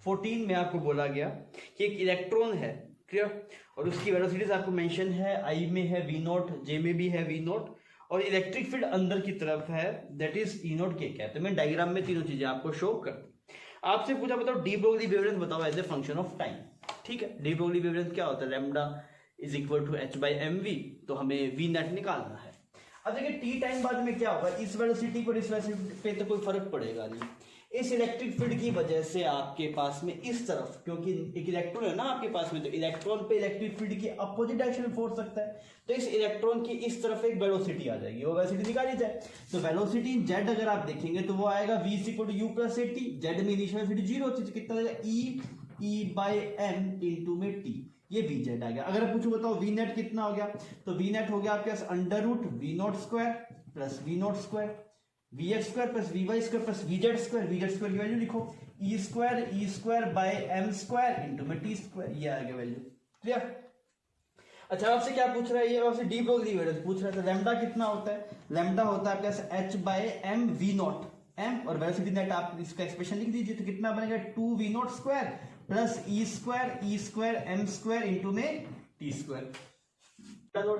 14 में आपको बोला गया कि एक इलेक्ट्रॉन है, क्लियर, और उसकी वेलोसिटीज आपको मेंशन है, I में है V0, J में भी है V0 और इलेक्ट्रिक फील्ड अंदर की तरफ है, दैट इज E0 K क्या है। तो मैं डायग्राम में तीनों चीजें आपको शो कर दूं। आपसे पूछा बताओ डी ब्रोगली वेवलेंथ बताओ as a function of time. ठीक है, डी ब्रोगली वेवलेंथ क्या होता है, lambda is equal to h/mv, तो हमें v नेट निकालना है। अब देखिए टी टाइम बाद में क्या होगा, इस वेलोसिटी पर इस वेलोसिटी पे तो कोई फर्क पड़ेगा नहीं। इस इलेक्ट्रिक फील्ड की वजह से आपके पास में इस तरफ, क्योंकि एक इलेक्ट्रॉन है ना आपके पास में, तो इलेक्ट्रॉन पे इलेक्ट्रिक फील्ड की अपोजिट डायरेक्शन में फोर्स सकता है। तो इस इलेक्ट्रॉन की इस तरफ एक वेलोसिटी आ जाएगी, वो वेलोसिटी निकाली जाए तो वेलोसिटी इन जेड अगर आप देखेंगे तो वो आएगा v = u + at। जेड में इनिशियल वेलोसिटी 0 होती है, कितना आएगा E/m × में t, ये v जेड आ गया। अगर आप पूछो बताओ v नेट कितना हो गया, तो v नेट हो गया आपके पास √V0² + V0² Vx² + Vy² + Vz²। Vz² की वैल्यू लिखो E²/m² × में t², ये आ गया वैल्यू। क्लियर। अच्छा आपसे क्या पूछ रहा है, ये आपसे डी ब्रोगली वेवलेंथ पूछ रहा है। तो लैम्डा कितना होता है, लैम्डा होता है आपके पास h/m V0 m, और वेलोसिटी नेट आप इसका एक्सप्रेशन लिख दीजिए, तो कितना बनेगा 2V0² + E²m² × में t²।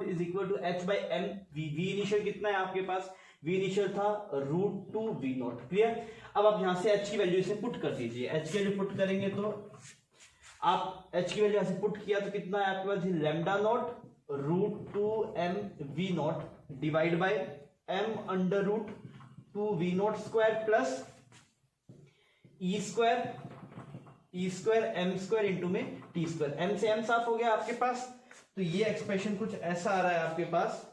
Is equal to h/m v। v initial कितना है आपके पास, v इनिशियल था √2V0। क्लियर। अब आप यहां से h की वैल्यू से पुट कर दीजिए, h की वैल्यू पुट करेंगे तो आप h की वैल्यू ऐसे पुट किया तो कितना है आपके पास, λ0 √2m V0 divide by m √2V0² plus E²m² × में t²। m से m साफ हो गया आपके पास। तो ये एक्सप्रेशन कुछ ऐसा आ रहा है आपके पास,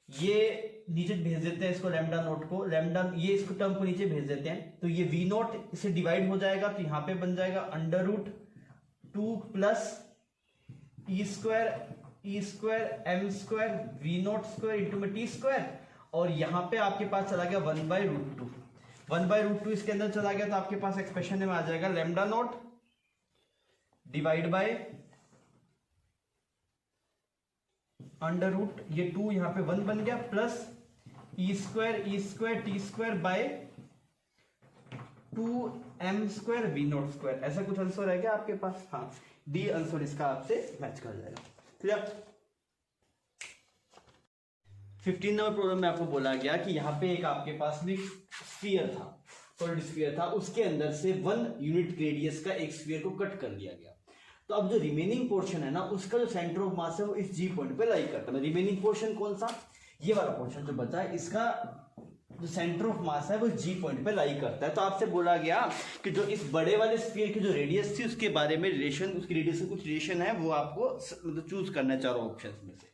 ये नीचे भेज देते हैं इसको λ0 को, लैम्डा ये इसको टर्म को नीचे भेज देते हैं, तो ये V0 से डिवाइड हो जाएगा, तो यहां पे बन जाएगा √2 प्लस E²m² V0² × में t²। और यहां पे आपके पास चला गया 1/√2, 1/√2 इसके अंदर चला गया, तो आपके पास एक्सप्रेशन में आ जाएगा λ0 डिवाइड बाय √ ये 2 यहां पे 1 बन गया plus E² t² bye 2m² V0²। ऐसा कुछ आंसर है क्या आपके पास, हाँ डी आंसर इसका आपसे मैच कर जाएगा। क्लियर। 15 नंबर प्रॉब्लम में आपको बोला गया कि यहाँ पे एक आपके पास में स्फीयर था, सॉलिड स्फीयर था, उसके अंदर से 1 यूनिट रेडियस का एक स्फीयर को कट कर दिया गया। तो अब जो रिमेनिंग पोर्शन है ना, उसका जो सेंटर ऑफ मास है वो इस जी पॉइंट पे लाई करता है। रिमेनिंग पोर्शन कौन सा, ये वाला पोर्शन जो बचा है, इसका जो सेंटर ऑफ मास है वो जी पॉइंट पे लाई करता है। तो आपसे बोला गया कि जो इस बड़े वाले स्फीयर की जो रेडियस थी उसके बारे में रिलेशन, उसकी रेडियस से कुछ रिलेशन है, वो आपको मतलब चूज करना है चारों ऑप्शंस में से।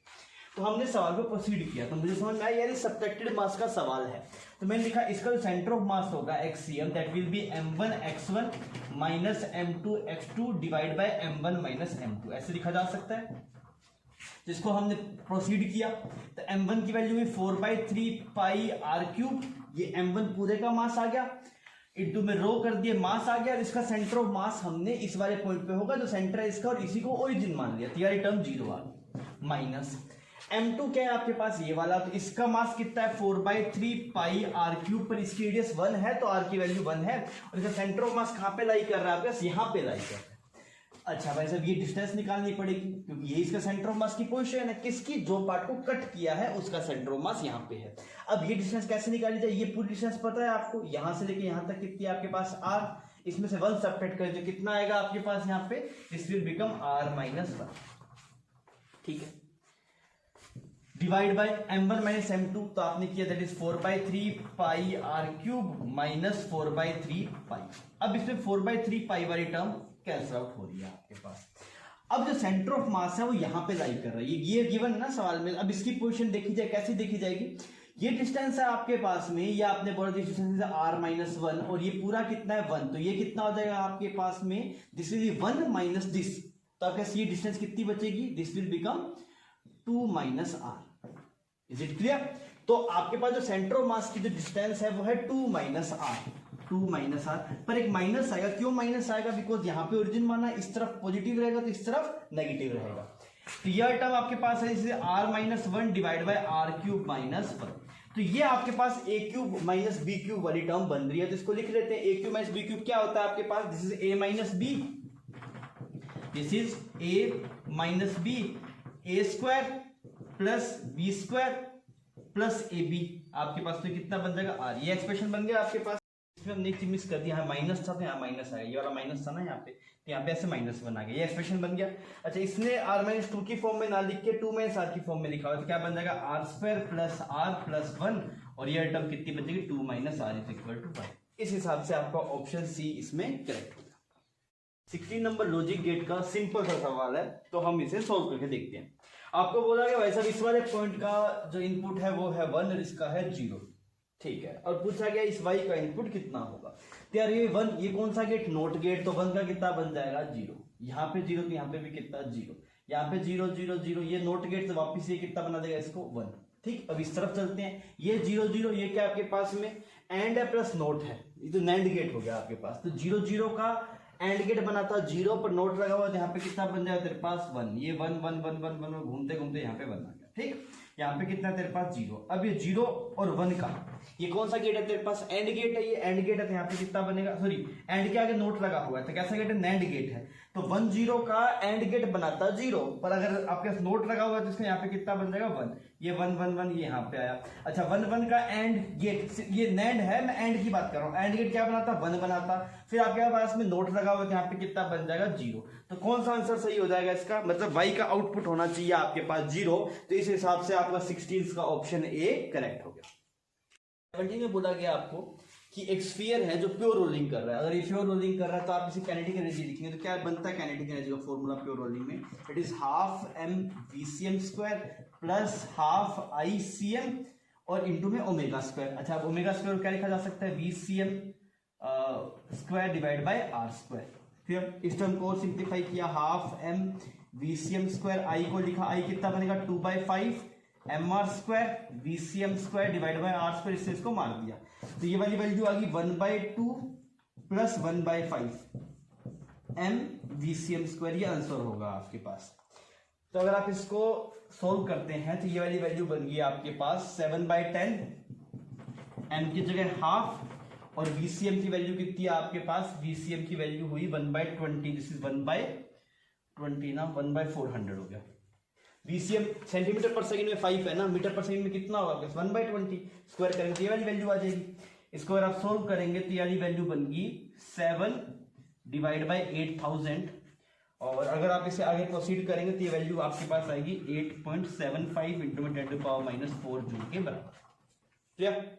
तो हमने सवाल को प्रोसीड किया, तो मुझे समझ में आया यार सब्ट्रैक्टेड मास का सवाल है, तो मैंने लिखा इसका जो सेंटर ऑफ मास होगा XCM that will be m1 x1 minus m2 x2 divide by m1 minus m2, ऐसे लिखा जा सकता है। जिसको हमने प्रोसीड किया तो m1 की वैल्यू में 4/3 पाई r क्यूब, ये m1 पूरे का मास आ गया, इंटू में रो कर दिए मास आ गया, और इसका सेंटर ऑफ मास हमने इस वाले पॉइंट पे होगा जो सेंटर है इसका, और इसी को ओरिजिन मान लिया, तो यार टर्म 0 आ गया। माइनस m2 क्या है आपके पास ये वाला, तो इसका मास कितना है 4/3 पाई r क्यूब, पर इसकी रेडियस 1 है तो r की वैल्यू 1 है, और इसका सेंटर ऑफ मास कहां पे लाई कर रहा है आपके, यहाँ पे लाई कर रहा है। अच्छा भाई साहब ये डिस्टेंस निकालनी पड़ेगी क्योंकि ये इसका सेंटर ऑफ मास की पोजीशन है, किसकी, जो पार्ट को कट किया है उसका सेंटर ऑफ मास यहाँ पे है। अब ये डिस्टेंस कैसे निकाली जाए, ये पूरी डिस्टेंस पता है आपको, यहां से लेके यहां तक कितनी है आपके पास r, इसमें से 1 सब्ट्रैक्ट करें तो कितना आएगा आपके पास यहाँ पे, दिस विल बिकम r-1, ठीक है, divide by m1 minus m2, तो आपने किया that is 4/3 pi r cube minus 4/3 पाई। अब इसमें 4/3 पाई वाली टर्म कैंसिल आउट हो रही है आपके पास। अब जो सेंटर ऑफ मास है वो यहाँ पे लाई कर रहा है, ये गिवन ना सवाल में। अब इसकी पोजीशन देखी जाए, कैसी देखी जाएगी, ये डिस्टेंस है आपके पास में, ये आपने बोला डिस्टेंस है r-1, और ये पूरा कितना है 1, तो ये कितना हो जाएगा आपके पास में, this will B 1 minus this, तो आपके ये डिस्टेंस कितनी बचेगी, this will become 2 minus r। Is it clear? तो आपके पास जो सेंटर ऑफ मास की जो डिस्टेंस है वो है 2 माइनस r, 2 माइनस r, पर एक माइनस आएगा, क्यों माइनस आएगा, बिकॉज यहाँ पे ओरिजिन माना, इस तरफ पॉजिटिव रहेगा तो इस तरफ नेगेटिव रहेगा, तो यह टर्म आपके पास है इसलिए r-1 divide by r cube minus 1, तो ये आपके पास a cube minus b cube वाली टर्म बन रही है, तो इसको लिख लेते हैं a cube minus b cube क्या होता है आपके पास, this is a minus b, this is a minus b, a square plus b square plus A B, आपके पास तो कितना बन जाएगा r, ये एक्सप्रेशन बन गया आपके पास। इसमें हमने एक चीज मिस कर दिया, यहाँ माइनस था तो यहाँ माइनस आया, ये वाला माइनस था ना यहाँ पे, तो यहाँ पे ऐसे माइनस बना गया, ये एक्सप्रेशन बन गया। अच्छा इसने r-2 की फॉर्म में ना लिख के 2 माइनस r की फॉर्म में लिखा हुआ, तो क्या बन जाएगा r² प्लस r प्लस 1, और ये टर्म कितनी बचेगी 2 minus r is equal to 1। इस हिसाब से आपका ऑप्शन सी इसमें करेक्ट होगा। 16 नंबर लॉजिक गेट का सिंपल सा सवाल है, तो हम इसे सोल्व करके देखते हैं। आपको बोला गया वैसा इस वाले पॉइंट का जो इनपुट है वो है 1 और इसका है 0, ठीक है, और पूछा गया इस y का इनपुट कितना होगा, तो यार ये 1, ये कौन सा गेट, नोट गेट, तो 1 का कितना बन जाएगा 0, यहाँ पे 0 तो यहाँ पे भी कितना 0, यहाँ पे 0 0 0, ये नोट गेट से वापस ये कितना बना देगा इसको 1, ठीक। अब इस तरफ चलते हैं, ये 0 0, ये क्या आपके पास में एंड है प्लस नोट है, ये तो नैंड गेट हो गया आपके पास, तो 0 0 का एंड गेट बना था 0 पर नोट लगा हुआ, तो यहाँ पे कितना बन जाएगा तेरे पास 1, ये 1 1 1 1 1 घूमते घूमते यहाँ पे बन गया, ठीक। यहाँ पे कितना तेरे पास 0, अब ये 0 और 1 का ये कौन सा गेट है तेरे पास, एंड गेट है, ये एंड गेट है, तो यहाँ पे कितना बनेगा, सॉरी एंड के आगे नोट लगा हुआ है, तो कैसा गेट है, नैंड गेट है, तो 1 0 का एंड गेट बनाता 0, पर अगर आपके पास नोट लगा हुआ है तो इसका यहाँ पे कितना बन जाएगा 1, ये 1 1 1 ये यहाँ पे आया। अच्छा 1 1 का एंड गेट, ये नैंड है, मैं एंड की बात कर रहा हूँ, एंड गेट क्या बनाता 1 बनाता, फिर आपके पास में नोट लगा हुआ है तो यहाँ पे कितना बन जाएगा 0, तो कौन सा आंसर सही हो जाएगा इसका, मतलब y का आउटपुट होना चाहिए आपके पास 0, तो इस हिसाब से आपका 16 का ऑप्शन ए करेक्ट हो गया। 17 में बोला गया आपको कि एक स्फीयर है जो प्योर रोलिंग कर रहा है, अगर ये प्योर रोलिंग कर रहा है तो आप इसे काइनेटिक एनर्जी लिखेंगे, तो क्या बनता है काइनेटिक एनर्जी का फॉर्मूला प्योर रोलिंग में, it is ½ mvcm² plus ½ ICM और इंटू में ओमेगा स्क्वायर। अच्छा अब ओमेगा स्क्वायर क्या लिखा जा सकता है, VCM square divide by r², फिर इस टर्म को सिंप्लीफाई किया, ½ mvcm², I को लिखा, I कितना बनेगा 2/5 mr² VCM² divide by r², इससे इसको मार दिया, तो ये वाली वैल्यू आ गई 1/2 प्लस 1/5 mvcm², ये आंसर होगा आपके पास। तो अगर आप इसको सोल्व करते हैं तो ये वाली वैल्यू बन गई आपके पास 7/10, m की जगह ½ और VCM की वैल्यू कितनी है आपके पास, VCM की वैल्यू हुई 1/20, दिस इज 1/20 ना 1/400 हो गया। VCM सेंटीमीटर पर सेकंड में 5 है ना, मीटर पर सेकंड में कितना होगा, 1/20 स्क्वायर करेंगे तो ये वाली वैल्यू आ जाएगी। इसको अगर आप सोल्व करेंगे तो ये वाली वैल्यू बनेगी 7 डिवाइड बाय 8000, और अगर आप इसे आगे प्रोसीड करेंगे तो ये वैल्यू आपके पास आएगी 8.75 इंटू में 10⁻⁴ जूल के बराबर। क्लियर?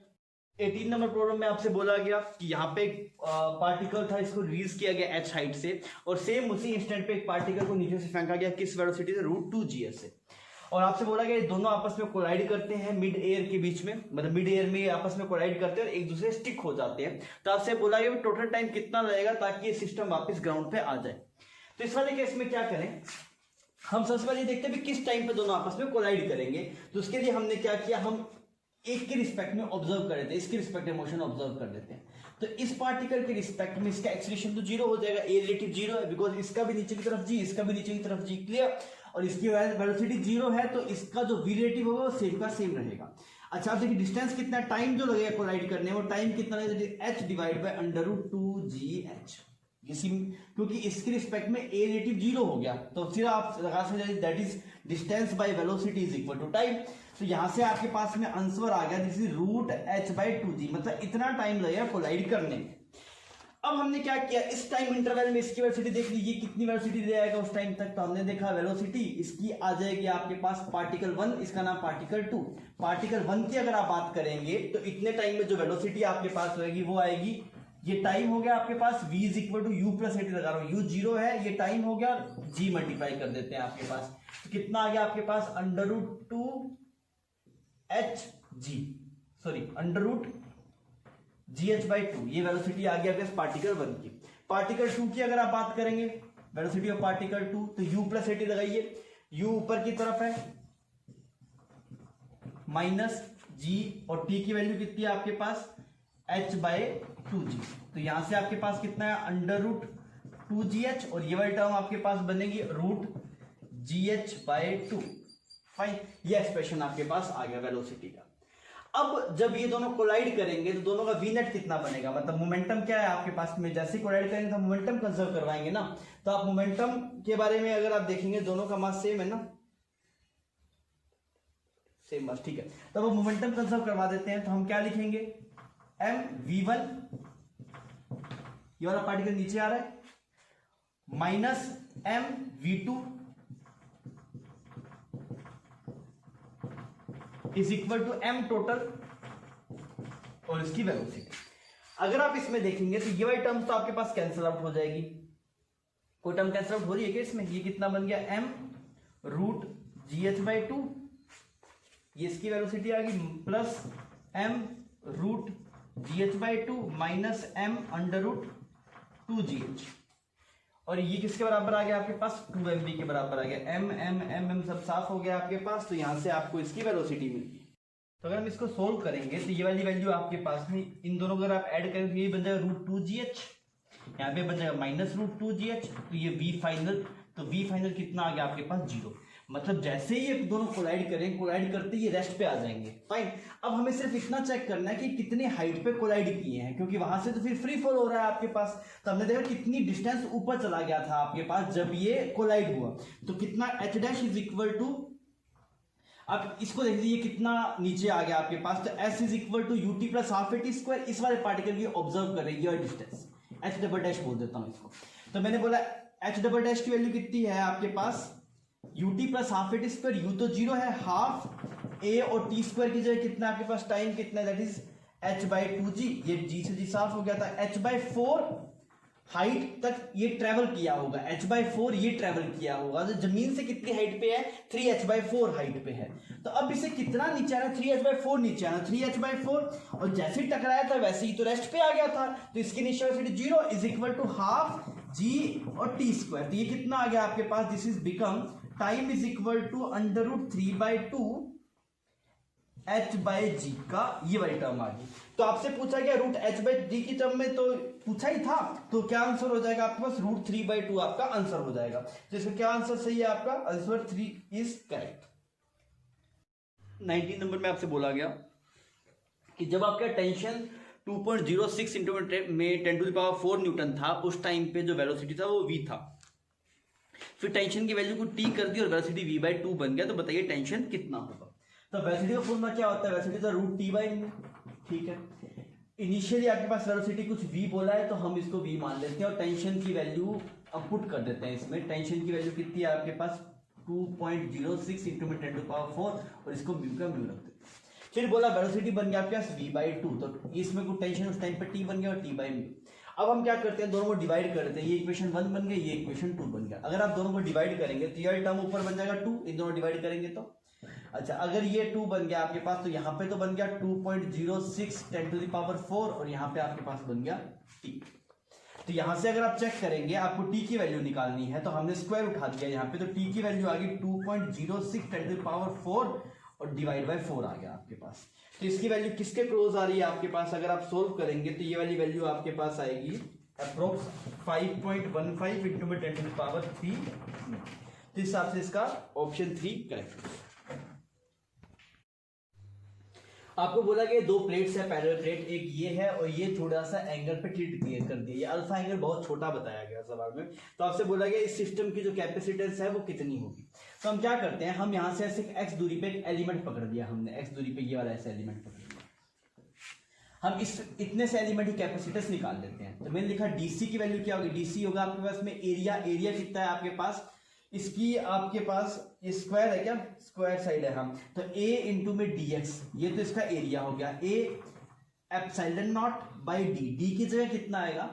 18 नंबर प्रॉब्लम में आपसे बोला गया कि यहाँ पे एक पार्टिकल था, इसको रिलीज किया गया h हाइट से, और सेम उसी इंस्टेंट पे एक पार्टिकल को नीचे से फेंका गया किस वेलोसिटी से, √2 g से, और आपसे बोला गया दोनों आपस में कोलाइड करते हैं मिड एयर के बीच में, मतलब मिड एयर में आपस में कोलाइड करते हैं और एक दूसरे स्टिक हो जाते हैं। तो आपसे बोला गया टोटल टाइम कितना लगेगा ताकि ये सिस्टम वापस ग्राउंड पे आ जाए। तो इस वाले केस में क्या करें, हम सबसे पहले देखते हैं किस टाइम पे दोनों आपस में कोलाइड करेंगे। तो उसके लिए हमने क्या किया, हम एक के रिस्पेक्ट में ऑब्जर्व कर लेते हैं, इसके रिस्पेक्ट में मोशन ऑब्जर्व कर लेते हैं। तो इस पार्टिकल के रिस्पेक्ट में इसका एक्सीलरेशन तो जीरो हो जाएगा, ए रिलेटिव जीरो है, बिकॉज इसका भी नीचे की तरफ जी, इसका भी नीचे की तरफ जी, क्लियर। और इसकी वेलोसिटी जीरो है तो इसका जो वी रिलेटिव होगा वो सेम का सेम रहेगा। अच्छा आप देखिए डिस्टेंस कितना, टाइम जो लगेगा कोलाइड करने में, वो टाइम कितना लगेगा, h डिवाइड बाय √2gh, क्योंकि इसके रिस्पेक्ट में ए रिलेटिव जीरो हो गया तो फिर आप लगा सकते that is distance by velocity is equal to time. तो यहां से आपके पास में आंसर आ गया दिस इज √h/2g, मतलब इतना टाइम लगेगा कोलाइड करने में। अब हमने क्या किया, इस टाइम इंटरवल में इसकी वेलोसिटी देख लीजिए कितनी वेलोसिटी दे आएगा उस टाइम तक। तो हमने देखा वेलोसिटी इसकी आ जाएगी आपके पास पार्टिकल 1, इसका नाम पार्टिकल 2। पार्टिकल 1 की अगर आप बात करेंगे तो इतने टाइम में जो वेलोसिटी आपके पास होगी वो आएगी, ये टाइम हो गया आपके पास v is equal to U plus AT लगा रहा हूं, u जीरो है, ये टाइम हो गया, g मल्टीप्लाई कर देते हैं आपके पास। तो कितना आ गया आपके पास √2gh/2, ये वेलोसिटी आ गया पार्टिकल 1 की। पार्टिकल 2 की अगर आप बात करेंगे वेलोसिटी ऑफ पार्टिकल 2, तो u प्लस एटी लगाइए, u ऊपर की तरफ है माइनस g और t की वैल्यू कितनी है आपके पास h/2g। तो यहां से आपके पास कितना है √2gh और ये वाली टर्म आपके पास बनेगी √gh/2। फाइन, ये एक्सप्रेशन आपके पास आ गया वेलोसिटी का। अब जब ये दोनों कोलाइड करेंगे तो दोनों का वी नेट कितना बनेगा, मतलब मोमेंटम क्या है आपके पास में, जैसे कोलाइड करेंगे तो मोमेंटम कंजर्व करवाएंगे ना। तो आप मोमेंटम के बारे में अगर आप देखेंगे दोनों का मास सेम है ना, सेम मास, ठीक है। तो अब मोमेंटम कंजर्व करवा देते हैं तो हम क्या लिखेंगे mv1, ये वाला पार्टिकल नीचे आ रहा है, minus mv2 is equal to m total और इसकी वेलोसिटी। अगर आप इसमें देखेंगे तो ये वाली टर्म्स तो आपके पास कैंसिल आउट हो जाएगी, कोई टर्म कैंसिल आउट हो रही है क्या इसमें, ये कितना बन गया m√gh/2, ये इसकी वेलोसिटी आ गई, प्लस m√gh/2 माइनस m√2gh, और ये किसके बराबर आ गया आपके पास 2mv के बराबर आ गया, m सब साफ हो गया आपके पास। तो यहां से आपको इसकी वेलोसिटी मिल गई। तो अगर हम इसको सोल्व करेंगे तो ये वाली वैल्यू आपके पास में, इन दोनों को अगर आप ऐड करेंगे तो ये बन जाएगा √2gh, यहाँ पे बन जाएगा माइनस √2gh, तो ये v फाइनल, तो v फाइनल कितना आ गया आपके पास 0। मतलब जैसे ही ये दोनों कोलाइड करें, कोलाइड करते ही रेस्ट पे आ जाएंगे। फाइन, अब हमें सिर्फ इतना चेक करना है कि कितनी हाइट पे कोलाइड किए हैं, क्योंकि वहां से तो फिर फ्री फॉल हो रहा है आपके पास। तो हमने देखा कितनी डिस्टेंस ऊपर चला गया था आपके पास जब ये कोलाइड हुआ, तो कितना h' इज इक्वल टू, अब इसको देख लीजिए कितना नीचे आ गया आपके पास, तो s is equal to ut plus half AT square, इस वाले पार्टिकल की ऑब्जर्व करेंगे और डिस्टेंस h' बोल देता हूं इसको। तो मैंने बोला h' की वैल्यू कितनी है आपके पास ut plus half AT square, u तो जीरो है, हाफ a और t स्क्वायर की जगह कितना आपके पास टाइम कितना है, दैट इज h/2g, ये g से g साफ हो गया था, h/4 हाइट तक ये ट्रेवल किया होगा, h/4 ये ट्रेवल किया होगा, तो जमीन से कितनी हाइट पे है 3h/4 हाइट पे है। तो अब इसे कितना नीचे आना, 3h/4 नीचे आना, 3h/4, और जैसे ही टकराया था वैसे ही तो रेस्ट पे आ गया था, तो इसकी initial velocity 0 is equal to half g और t स्क्वायर। तो ये कितना आ गया आपके पास, this is become time is equal to √3/2 h/g का ये वाली टर्म आ गई। तो आपसे पूछा गया √h/g की टर्म में तो पूछा ही था, तो क्या आंसर हो जाएगा आपके पास, √3/2 आपका आंसर हो जाएगा। तो इसका क्या आंसर सही है, आपका आंसर 3 इज करेक्ट। 19 नंबर में आपसे बोला गया कि जब आपका टेंशन 2.06 इंटू में 10⁴ न्यूटन था, उस टाइम पे जो वेलोसिटी था वो v था, फिर टेंशन की वैल्यू को t कर दी और वेलोसिटी v/2 बन गया। तो बताइए टेंशन कितना होगा। तो वेलोसिटी का फॉर्मूला क्या होता है, वेलोसिटी का √t/μ, ठीक है। इनिशियली आपके पास वेलोसिटी कुछ v बोला है तो हम इसको v मान लेते हैं और टेंशन की वैल्यू अब पुट कर देते हैं इसमें। टेंशन की वैल्यू कितनी है आपके पास 2.06 इंटू में 10⁴ और इसको म्यू का म्यू रख देते हैं। फिर बोला वेलोसिटी बन गया आपके पास v/2, तो इसमें कुछ टेंशन उस टाइम पे t बन गया और t/μ। अब हम क्या करते हैं, दोनों को डिवाइड कर देते हैं, ये इक्वेशन 1 बन गई, ये इक्वेशन 2 बन गया। अगर आप दोनों को डिवाइड करेंगे तो ये टर्म ऊपर बन जाएगा 2, इन दोनों डिवाइड करेंगे तो अच्छा, अगर ये 2 बन गया आपके पास तो यहाँ पे तो बन गया 2.06 10⁴ और यहाँ पे आपके पास बन गया t। तो यहां से अगर आप चेक करेंगे आपको t की वैल्यू निकालनी है तो हमने स्क्वायर उठा दिया यहाँ पे, तो t की वैल्यू आ गई 2.06 10⁴ और डिवाइड बाय 4 आ गया आपके पास। तो इसकी वैल्यू किसके क्लोज आ रही है आपके पास, अगर आप सोल्व करेंगे तो ये वाली वैल्यू आपके पास आएगी अप्रोक्स 5.15 इंटू में 10⁻3। तो इस हिसाब से इसका ऑप्शन 3 करेक्ट। आपको बोला गया 2 प्लेट्स है पैरेलल प्लेट, एक ये है और ये थोड़ा सा एंगल पे टिल्ट क्लियर कर दिया, ये अल्फा एंगल बहुत छोटा बताया गया सवाल में। तो आपसे बोला गया इस सिस्टम की जो कैपेसिटेंस है वो कितनी होगी। तो हम क्या करते हैं, हम यहां से ऐसे x दूरी पे एक एलिमेंट पकड़ दिया हमने, x दूरी पे ये वाला ऐसा एलिमेंट पकड़ लिया, हम इस इतने से एलिमेंट की कैपेसिटेंस निकाल लेते हैं। तो मैंने लिखा डीसी की वैल्यू क्या होगी, डीसी होगा आपके पास में एरिया, एरिया कितना है आपके पास, इसकी आपके पास ये स्क्वायर है क्या, स्क्वायर साइड है हम, तो a इंटू में dx, ये तो इसका एरिया हो गया, a epsilon not by d की जगह कितना आएगा,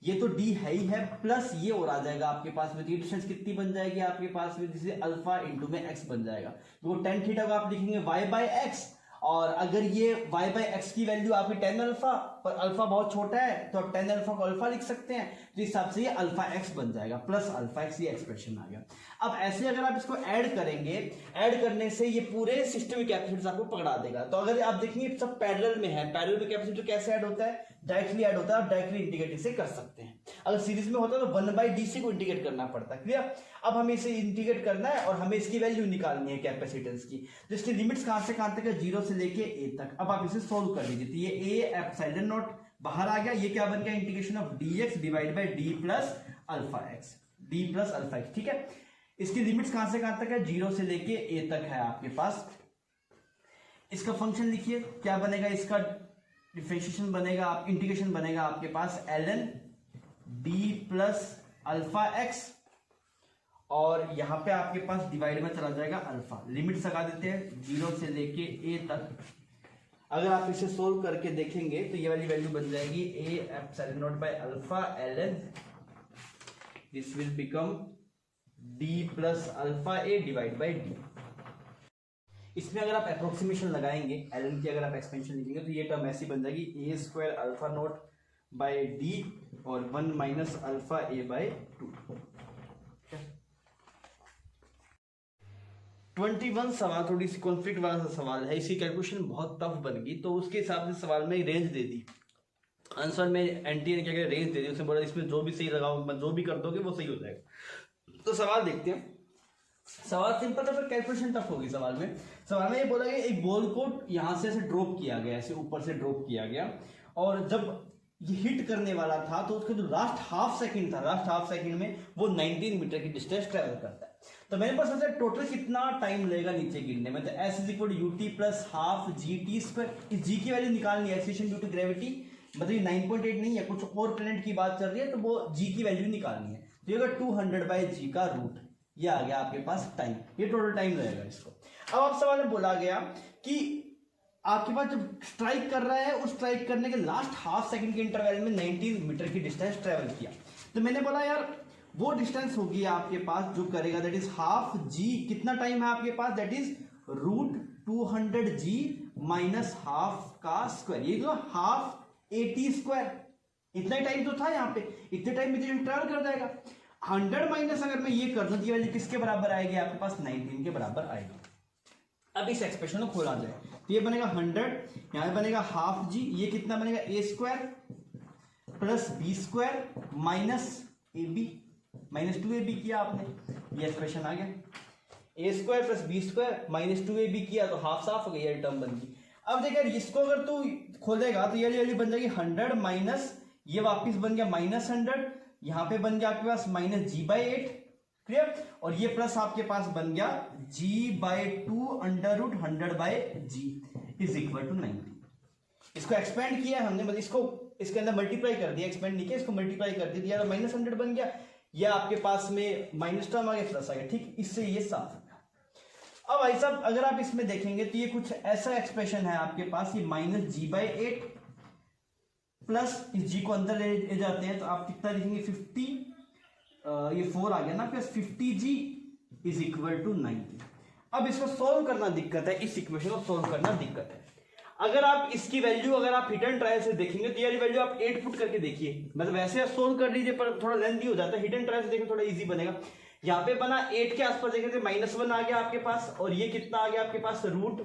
ये तो d है ही है, प्लस ये और आ जाएगा आपके पास में, डिस्टेंस कितनी बन जाएगी आपके पास में, जिसे अल्फा इंटू में x बन जाएगा। तो वो tan थीटा को आप लिखेंगे y बाई एक्स, और अगर ये y बाई एक्स की वैल्यू आपकी tan अल्फा, पर अल्फा बहुत छोटा है तो आप tan अल्फा को अल्फा लिख सकते हैं, तो इस हिसाब से ये अल्फा एक्स बन जाएगा, प्लस अल्फा एक्स, ये एक्सप्रेशन आ गया। अब ऐसे अगर आप इसको ऐड करेंगे, ऐड करने से ये पूरे सिस्टम की कैपेसिटी आपको पकड़ा देगा। तो अगर आप देखेंगे सब पैरेलल में है, पैरेलल में कैपेसिटी कैसे ऐड होता है, डायरेक्टली ऐड होता है, आप डायरेक्टली इंटीग्रेट से कर सकते हैं। अगर सीरीज में होता है तो 1/dc को इंटीग्रेट करना पड़ता है, क्लियर। अब हमें इसे इंटीग्रेट करना है और हमें इसकी वैल्यू निकालनी है कैपेसिटेंस की, तो इसकी लिमिट्स कहां से कहां तक है, 0 से लेके a तक। अब आप इसे सोल्व कर लीजिए, तो ये a एप्सिलॉन नॉट बाहर आ गया, ये क्या बन गया, integration of dx divide by d plus alpha x, d plus alpha x, ठीक है। इसकी लिमिट्स कहां से कहां तक है, 0 से लेके a तक है आपके पास। इसका फंक्शन लिखिए, क्या बनेगा, इसका डिफरेंशिएशन बनेगा, आप इंटीग्रेशन बनेगा आपके पास ln d plus alpha x, और यहां पे आपके पास डिवाइड में चला जाएगा अल्फा। लिमिट्स लगा देते हैं 0 से लेके a तक। अगर आप इसे सोल्व करके देखेंगे तो ये वाली वैल्यू बन जाएगी a epsilon not by alpha ln, this will become d plus alpha a divide by d। इसमें अगर आप अप्रोक्सीमेशन लगाएंगे ln की, अगर आप एक्सपेंशन लिखेंगे तो ये टर्म ऐसी बन जाएगी a square alpha naught by d और 1 माइनस अल्फा a बाय 2। 21 सवाल थोड़ी सी कॉन्फ्लिक्ट वाला सवाल है, इसकी कैलकुलेशन बहुत टफ बन गई, तो उसके हिसाब से सवाल में रेंज दे दी, आंसर में एनटी ने क्या किया, रेंज दे दी, उसने बोला इसमें जो भी सही लगाओ, जो भी कर दोगे वो सही हो जाएगा। तो सवाल देखते हैं, सवाल सिंपल था पर कैलकुलेशन टफ होगी। सवाल में ये बोला गया एक बॉल को यहां से ऐसे ड्रॉप किया गया, ऐसे ऊपर से ड्रॉप किया गया, और जब ये हिट करने वाला था तो उसका जो लास्ट हाफ सेकंड था, लास्ट हाफ सेकंड में वो 19 मीटर की डिस्टेंस ट्रेवल करता है। तो मेरे पास सोचा टोटल कितना टाइम लगेगा नीचे गिरने में, तो S is equal to ut plus half G T square. इस जी की वैल्यू निकालनी है, एक्सेलरेशन ड्यू टू ग्रेविटी, मतलब 9.8 नहीं है, कुछ और प्लेनेट की बात चल रही है, तो वो जी की वैल्यू निकालनी है। तो ये 200 बाई जी का रूट, ये आ गया आपके पास टाइम, ये टोटल टाइम रहेगा इसको। अब आप सवाल में बोला गया कि आपके पास जब स्ट्राइक कर रहा है, उस स्ट्राइक करने के लास्ट हाफ सेकंड के इंटरवल में 19 मीटर की डिस्टेंस ट्रेवल किया। तो मैंने बोला यार वो डिस्टेंस होगी आपके पास जो करेगा, दैट इज हाफ जी, कितना टाइम है आपके पास, that is root 200 g minus half का स्क्वायर, ये जो हाफ 80 स्क्वायर, इतना टाइम तो था यहाँ पे, इतने टाइम में ट्रेवल कर जाएगा। 100 माइनस अगर मैं ये कर दूं, ये वैल्यू किसके बराबर आएगी आपके पास, 19 के बराबर आएगी। अब इस एक्सप्रेशन को खोला जाए तो ये बनेगा 100, यहां बनेगा हाफ जी, ये कितना बनेगा A square plus B square minus A B, minus 2ab किया आपने, ये एक्सप्रेशन आ गया। A square plus B square minus 2ab किया तो हाफ साफ हो गई, ये टर्म बन गई। अब देखिए इसको अगर तू खोलेगा तो ये वाली बन जाएगी 100 माइनस, ये वापिस बन गया माइनस 100, यहां पे बन गया आपके पास माइनस जी बाई 8, क्लियर, और ये प्लस आपके पास बन गया g by 2 under root 100 by G is equal to 90। इसको एक्सपेंड किया हमने, मतलब इसको इसके अंदर मल्टीप्लाई कर दिया, एक्सपेंड नहीं किया, इसको मल्टीप्लाई कर दिया तो माइनस 100 बन गया, ये आपके पास में माइनस टर्म आ गया, प्लस आ गया, ठीक, इससे ये साफ है। अब भाई साहब अगर आप इसमें देखेंगे तो ये कुछ ऐसा एक्सप्रेशन है आपके पास, ये माइनस जी बाई 8 प्लस इस जी को अंदर ले जाते हैं तो आप कितना लिखेंगे 50, ये 4 आ गया ना, plus 50g is equal to 90। अब इसको सोल्व करना दिक्कत है, इस इक्वेशन को सोल्व करना दिक्कत है। अगर आप इसकी वैल्यू अगर आप हिट एंड ट्रायल से देखेंगे तो ये वैल्यू आप 8 पुट करके देखिए, मतलब वैसे सोल्व कर लीजिए पर थोड़ा लेंथी हो जाता है, हिट एंड ट्रायल से देखें थोड़ा इजी बनेगा। यहाँ पे बना 8 के आसपास देखें तो -1 आ गया आपके पास, और ये कितना आ गया आपके पास रूट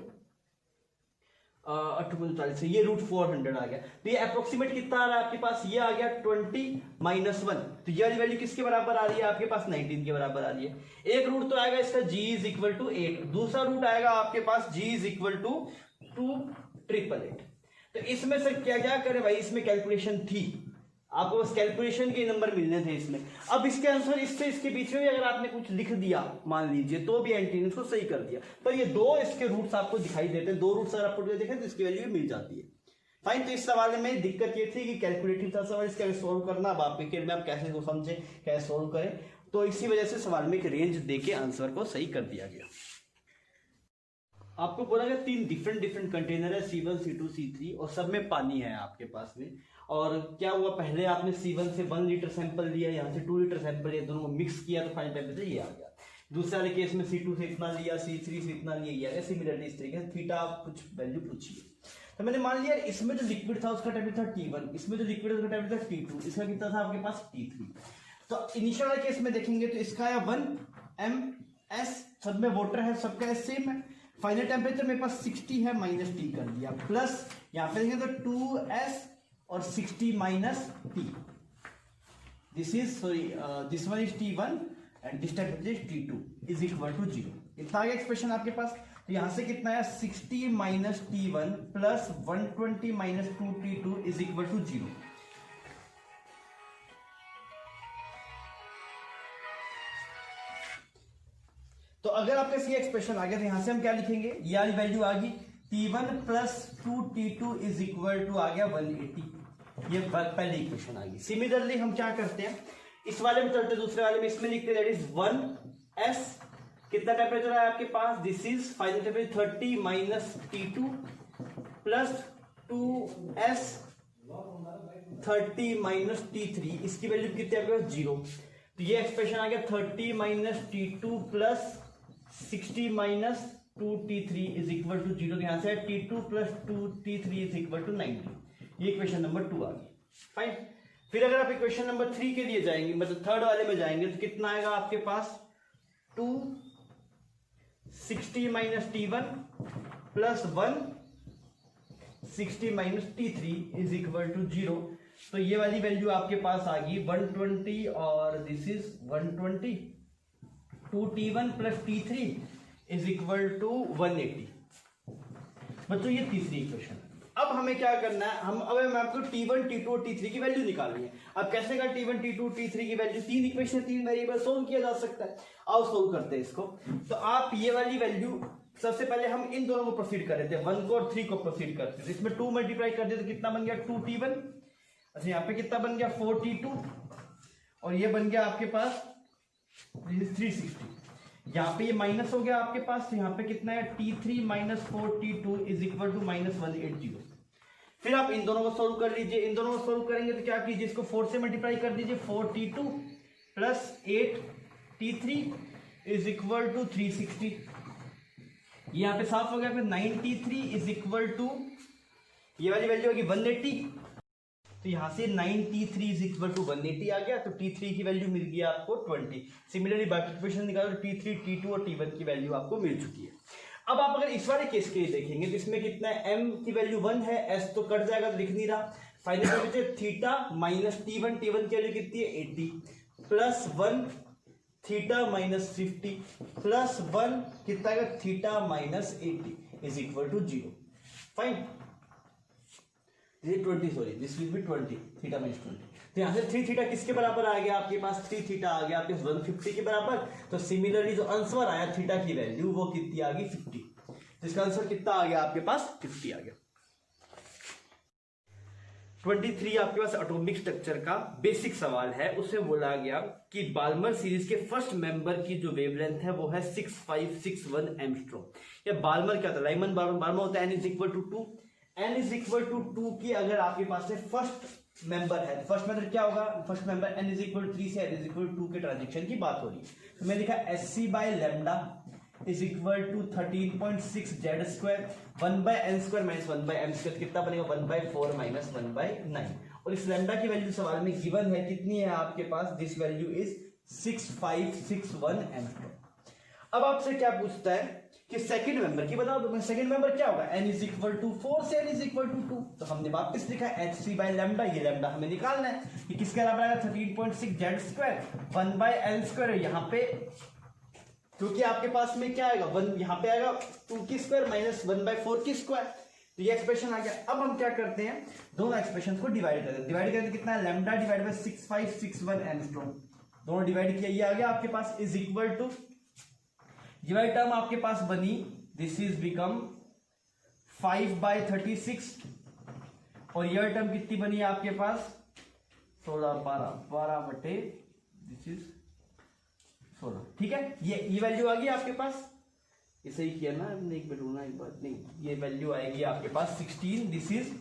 845 से ये रूट 400 आ गया। तो ये अप्रोक्सीमेट कितना आ रहा है आपके पास, ये आ गया 20 - 1, तो ये वाली वैल्यू किसके बराबर आ रही है आपके पास 19 के बराबर आ रही है। एक रूट तो आएगा इसका g = 8, दूसरा रूट आएगा आपके पास g = 2,888। तो इसमें सर क्या क्या करे भाई, इसमें कैलकुलेशन थी, आपको बस कैलकुलेशन के नंबर मिलने थे इसमें। अब इसके आंसर इससे इसके बीच में भी अगर आपने कुछ लिख दिया मान लीजिए तो भी एंटी ने इसको सही कर दिया, पर ये दो इसके रूट्स आपको दिखाई देते हैं, दो रूट्स अगर आप पुट करके देखें तो इसकी वैल्यू मिल जाती है। फाइन, तो इस सवाल में दिक्कत ये थी कि कैलकुलेटिव था सवाल, इसका सोल्व करना, अब आपके में आप कैसे को समझे कैसे सोल्व करें, तो इसी वजह से सवाल में एक रेंज देके आंसर को सही कर दिया गया। आपको बोला गया 3 डिफरेंट कंटेनर है, C1 C2 C3, और सब में पानी है आपके पास में। और क्या हुआ, पहले आपने C1 से 1 लीटर सैंपल लिया, यहाँ से 2 लीटर सैंपल लिया, दोनों को मिक्स किया तो फाइनल टेम्परेचर ये आ गया। दूसरे वाले केस में C2 से इतना लिया, C3 से इतना लिया, सिमिलरली इस तरीके से थीटा आप कुछ वैल्यू पूछिए। तो मैंने मान लिया इसमें जो लिक्विड था उसका टेम्परेचर T1, इसमें जो लिक्विड है उसका टेम्परेचर T2, इसका कितना था आपके पास T3। तो इनिशियल वाले केस में देखेंगे तो इसका है 1 ms, सब में वाटर है, सबका सेम है। फाइनल टेम्परेचर मेरे पास 60 है, -T कर दिया, प्लस यहाँ पे देखेंगे तो 2s और 60 - T, this is sorry this one is T1 and this temperature is T2 is equal to 0। इतना आगे एक्सप्रेशन आपके पास, तो यहां से कितना है 60 - T1 plus 120 - 2T2 is equal to 0। तो अगर आपका ये एक्सप्रेशन आ गया तो यहां से हम क्या लिखेंगे, ये वाली वैल्यू आ गई T1 plus 2T2 is equal to आ गया 180, ये पहले इक्वेशन आ गई। सिमिलरली हम क्या करते हैं, इस वाले में चलते, दूसरे वाले में इसमें लिखते हैं दैट इज 1s, कितना टेम्परेचर है आपके पास, this is final temperature 30 - T2 plus 2s 30 - T3, इसकी वैल्यू कितनी आपके पास 0। तो ये एक्सप्रेशन आ गया 30 - T2 plus 60 - 2T3 is equal to 0। यहां से T2 plus 2T3 is equal to 90, ये इक्वेशन नंबर 2 आ गई। फाइन, फिर अगर आप इक्वेशन नंबर 3 के लिए जाएंगे, मतलब थर्ड वाले में जाएंगे, तो कितना आएगा आपके पास 260 - T1 plus 160 - T3 is equal to 0। तो ये वाली वैल्यू आपके पास आ गई 120 और this is 120, 2T1 plus T3 is equal to 180। मतलब ये तीसरी इक्वेशन है। अब हमें क्या करना है, अब मैं आपको T1 T2 और T3 की वैल्यू निकालनी है। अब कैसे का T1 T2 T3 की वैल्यू, 3 इक्वेशन 3 वेरिएबल सोल्व किया जा सकता है। आओ सोल्व करते हैं इसको। तो आप ये वाली वैल्यू, सबसे पहले हम इन दोनों को प्रोसीड कर रहे थे, 1 को और 3 को प्रोसीड करते थे। इसमें 2 मल्टीप्लाई कर दिया तो कितना बन गया 2T1, अच्छा यहाँ पे कितना बन गया 4T2, और ये बन गया आपके पास 360। यहाँ पे ये माइनस हो गया आपके पास, तो यहाँ पे कितना है T3 - 4T2 is equal to -180। फिर आप इन दोनों को सोल्व कर लीजिए, इन दोनों को सोल्व करेंगे तो क्या कीजिए, इसको 4 से मल्टीप्लाई कर दीजिए, 4T2 plus 8T3 is equal to 360। यहाँ पे साफ हो गया, फिर 9T3 इज इक्वल टू, ये वाली वैल्यू होगी 180, तो यहां से 9T3 इज इक्वल टू 180 आ गया, तो T3 की वैल्यू मिल गई आपको 20। सिमिलरली बाकी इक्वेशन निकालो तो T3 T2 और T1 की वैल्यू आपको मिल चुकी है। अब आप अगर इस वाले केस के लिए देखेंगे तो इसमें कितना है, m की वैल्यू 1 है, s तो कट जाएगा तो लिख नहीं रहा। Final temperature theta minus T1, T1 की वैल्यू कितनी है 80, प्लस 1 थीटा माइनस 50 प्लस 1 कितना आएगा theta minus 80 is equal to 0। Fine, 20 sorry this will be 20 theta minus 20। तो यहाँ से 3 थीटा किसके बराबर आ गया आपके पास, 3 थीटा आ गया आपके 150 के बराबर। तो सिमिलरली जो आंसर आया थीटा की वैल्यू वो कितनी आ गई 50, तो इसका आंसर कितना आ गया आपके पास 50 आ गया। 23 आपके पास एटॉमिक स्ट्रक्चर का बेसिक सवाल है। उसमें बोला गया कि बाल्मर सीरीज के फर्स्ट मेंबर की जो वेवलेंथ है वो है 6561 एंगस्ट्रॉम। या बाल्मर क्या था, लाइमन बाल्मर होता है n is equal to 2, n is equal to 2 की अगर आपके पास में फर्स्ट मेंबर है, फर्स्ट मेंबर क्या होगा, first member n is equal to 3 से n इज इक्वल टू 2 के ट्रांजेक्शन की बात हो रही है। तो मैं लिखा SC by lambda is equal to 13.6 Z square 1/n² minus 1/m², कितना बनेगा 1/4 माइनस 1/9। और इस लैम्डा की वैल्यू सवाल में गिवन है, कितनी है आपके पास, दिस वैल्यू इज 6561 एंगस्ट्रॉम। अब आपसे क्या पूछता है कि सेकंड मेंबर की बता दो। सेकंड मेंबर क्या होगा, n इज इक्वल टू 4 से n इज इक्वल टू 2, तो हमने वापस लिखा hc/लैम्डा, ये लैम्डा हमें निकालना है कि किसके बराबर आएगा 13.6 जेड स्क्वायर 1/l²। यहाँ पे क्योंकि आपके पास में क्या आएगा 1, यहाँ पे आएगा 2 की स्क्वायर माइनस 1/4 की स्क्वायर, तो ये एक्सप्रेशन आ गया। अब हम क्या करते हैं, दोनों एक्सप्रेशन को डिवाइड करते हैं। डिवाइड करते कितना है, लैम्डा डिवाइड बाय 6561 एंगस्ट्रॉम, दोनों डिवाइड किया, ये आ गया आपके पास इज इक्वल टू, ये वाली टर्म आपके पास बनी, दिस इज बिकम 5/36, और यह टर्म कितनी बनी आपके पास 12 बटे दिस इज 16, ठीक है। ये वैल्यू आ गई आपके पास, इसे ही किया ना हमने, एक मिनट एक बात नहीं, ये वैल्यू आएगी आपके पास 16, दिस इज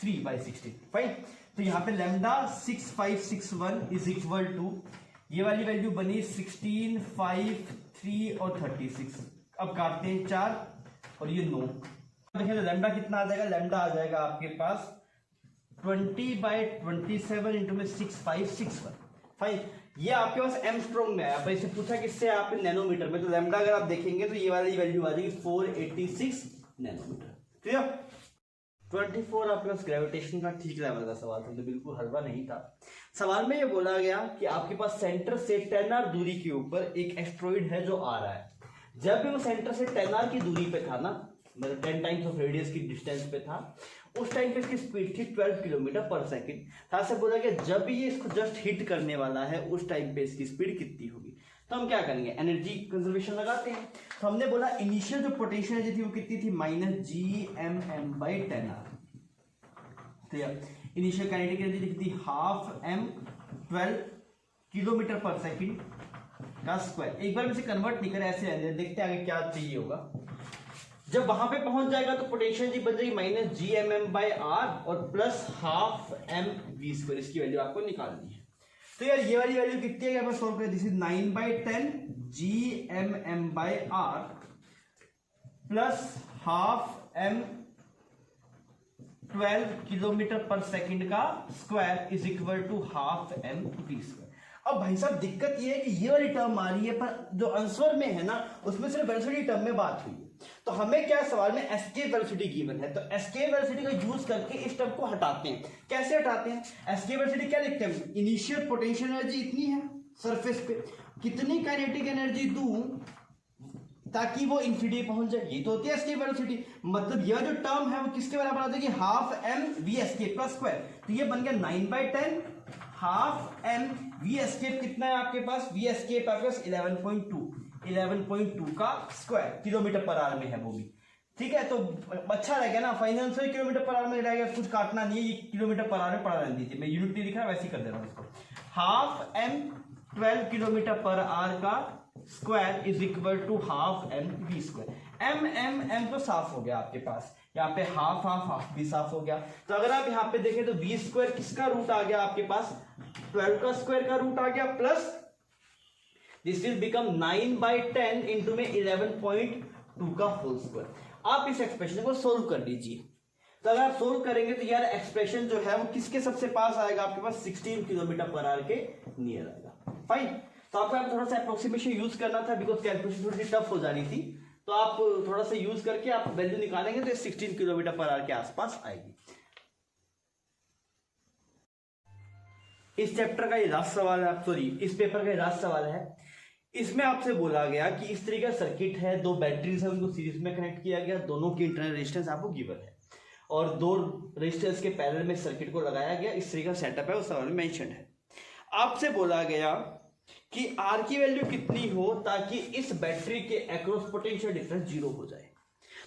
3/16, फाइन। तो यहाँ पे लैम्डा 6561 इज इक्वल टू, ये वाली वैल्यू बनी 16, 5, 3 और 36। अब काटते हैं 4 और ये 9, देखिए तो लैम्डा कितना आ जाएगा, लैम्डा आ जाएगा आपके पास 20/27 इंटू में 6561, फाइन। ये आपके पास एंगस्ट्रॉम में आया, इसे पूछा किससे, आप नैनोमीटर में, तो लैम्डा अगर आप देखेंगे तो ये वाली वैल्यू आ जाएगी 486 नैनोमीटर, क्लियर। 24 आपके पास ग्रेविटेशन का ठीक लेवल का सवाल था, तो बिल्कुल हलवा नहीं था। सवाल में ये बोला गया कि आपके पास सेंटर से 10r दूरी के ऊपर एक एस्ट्रॉइड है जो आ रहा है। जब भी वो सेंटर से 10r की दूरी पे था ना, मतलब 10 टाइम्स ऑफ रेडियस की डिस्टेंस पे था, उस टाइम पे इसकी स्पीड थी 12 किलोमीटर पर सेकंड। था से बोला कि जब भी ये इसको जस्ट हिट करने वाला है उस टाइम पे इसकी स्पीड कितनी होगी। तो हम क्या करेंगे, एनर्जी कंजर्वेशन लगाते हैं। तो हमने बोला इनिशियल जो पोटेंशियल एनर्जी थी वो कितनी थी, -gmm/10r। तो इनिशियल काइनेटिक एनर्जी लिखती 12m 12 किलोमीटर पर सेकंड का स्क्वायर। एक बार इसे कन्वर्ट नहीं करे, ऐसे रहने देखते हैं आगे क्या चाहिए होगा। जब वहां पे पहुंच जाएगा तो पोटेंशियल एनर्जी बन जाएगी -gmm/r और प्लस 12mv², इसकी वैल्यू आपको निकालनी है। तो यार ये वाली वैल्यू कितनी है, सॉल्व करें, this is 9/10 gmm/r plus 12m 12 kilometre पर सेकंड का square is equal to 12mv²। अब भाई साहब दिक्कत ये है कि ये वाली टर्म आ रही है, पर जो आंसर में है ना उसमें सिर्फ वेलोसिटी टर्म में बात हुई है। तो हमें क्या सवाल में एस्केप वेलोसिटी गिवन है, तो एस्केप वेलोसिटी का यूज करके इस टर्म को हटाते हैं। कैसे हटाते हैं, एस्केप वेलोसिटी क्या लिखते हैं, इनिशियल पोटेंशियल एनर्जी इतनी है सरफेस पे, कितनी काइनेटिक एनर्जी दूं ताकि वो इंफिनिटी पहुंच जाए, ये तो होती है एस्केप वेलोसिटी। मतलब यह जो टर्म है वो किसके बराबर आ जाएगी, 12m escape का स्क्वायर। तो ये बन गया 9/10 12m v escape कितना है आपके पास, v escape आपके पास 11.2 का स्क्वायर किलोमीटर पर आवर में है वो भी, ठीक है। तो अच्छा रहेगा ना, फाइनल आंसर किलोमीटर पर आवर में रहेगा, कुछ काटना नहीं है, ये किलोमीटर पर आवर में पढ़ा रहने दीजिए, मैं यूनिट नहीं लिख रहा वैसे ही कर दे रहा हूं इसको। 12m 12 किलोमीटर पर आवर का square is equal to 12mv²। m तो साफ हो गया आपके पास, यहाँ पे हाफ भी साफ हो गया। तो अगर आप यहाँ पे देखें तो v² किसका रूट आ गया आपके पास, 12 का स्क्वायर का रूट आ गया, plus this will become 9/10 into में 11.2 का होल स्क्वायर। आप इस एक्सप्रेशन को सोल्व कर लीजिए। तो अगर आप सोल्व करेंगे तो यार एक्सप्रेशन जो है वो किसके सबसे पास आएगा, आपके पास 16 किलोमीटर पर आवर के नियर आएगा, फाइन। तो आपको थोड़ा सा अप्रोक्सीमेशन यूज करना था, बिकॉज कैलकुलेशन थोड़ी सी टफ हो जा रही थी, तो आप थोड़ा सा यूज करके आप वैल्यू निकालेंगे तो 16 किलोमीटर पर आवर के आसपास आएगी। इस चैप्टर का ये लास्ट सवाल है, सॉरी इस पेपर का ये लास्ट सवाल है। इसमें आपसे बोला गया कि इस तरीके का सर्किट है, दो बैटरीज है, उनको सीरीज में कनेक्ट किया गया, दोनों की इंटरनल रेजिस्टेंस आपको गिवन है और दो रेजिस्टेंस के पैरेलल में सर्किट को लगाया गया, इस तरीके का सेटअप है उस सवाल में मेंशन है। आपसे बोला गया कि आर की वैल्यू कितनी हो ताकि इस बैटरी के अक्रॉस पोटेंशियल डिफरेंस 0 हो जाए।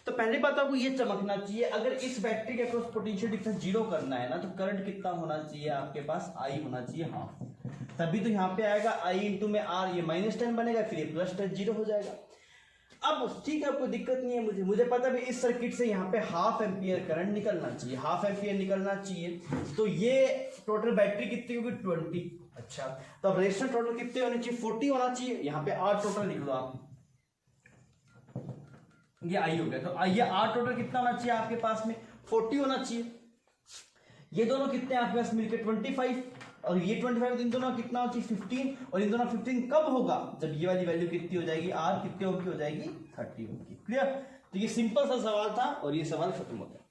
तो पहली बात आपको ये चमकना चाहिए, अगर इस बैटरी के अक्रॉस पोटेंशियल डिफरेंस 0 करना है ना, तो करंट कितना होना चाहिए आपके पास, I होना चाहिए हाफ, तभी तो यहाँ पे आएगा I इंटू में R, ये -10 बनेगा, फिर ये +10 0 हो जाएगा। अब ठीक है, आपको दिक्कत नहीं है, मुझे पता भी इस सर्किट से यहाँ पे 1/2 एम्पियर करंट निकलना चाहिए, 1/2 एम्पियर निकलना चाहिए। तो ये टोटल बैटरी कितनी होगी 20। अच्छा, तो अब रेजिस्टेंस टोटल कितने होने चाहिए, 40 होना चाहिए। यहाँ पे R टोटल लिख लो आप, ये आई हो गया। तो ये आर टोटल कितना होना चाहिए आपके पास में, 40 होना चाहिए। ये दोनों कितने आपके पास मिलकर 25, और ये 25, इन दोनों कितना होना चाहिए 15, और इन दोनों 15 कब होगा, जब ये वाली वैल्यू कितनी हो जाएगी, आर कितने होगी, हो जाएगी 30 होगी। क्लियर। तो ये सिंपल सा सवाल था और ये सवाल खत्म हो गया।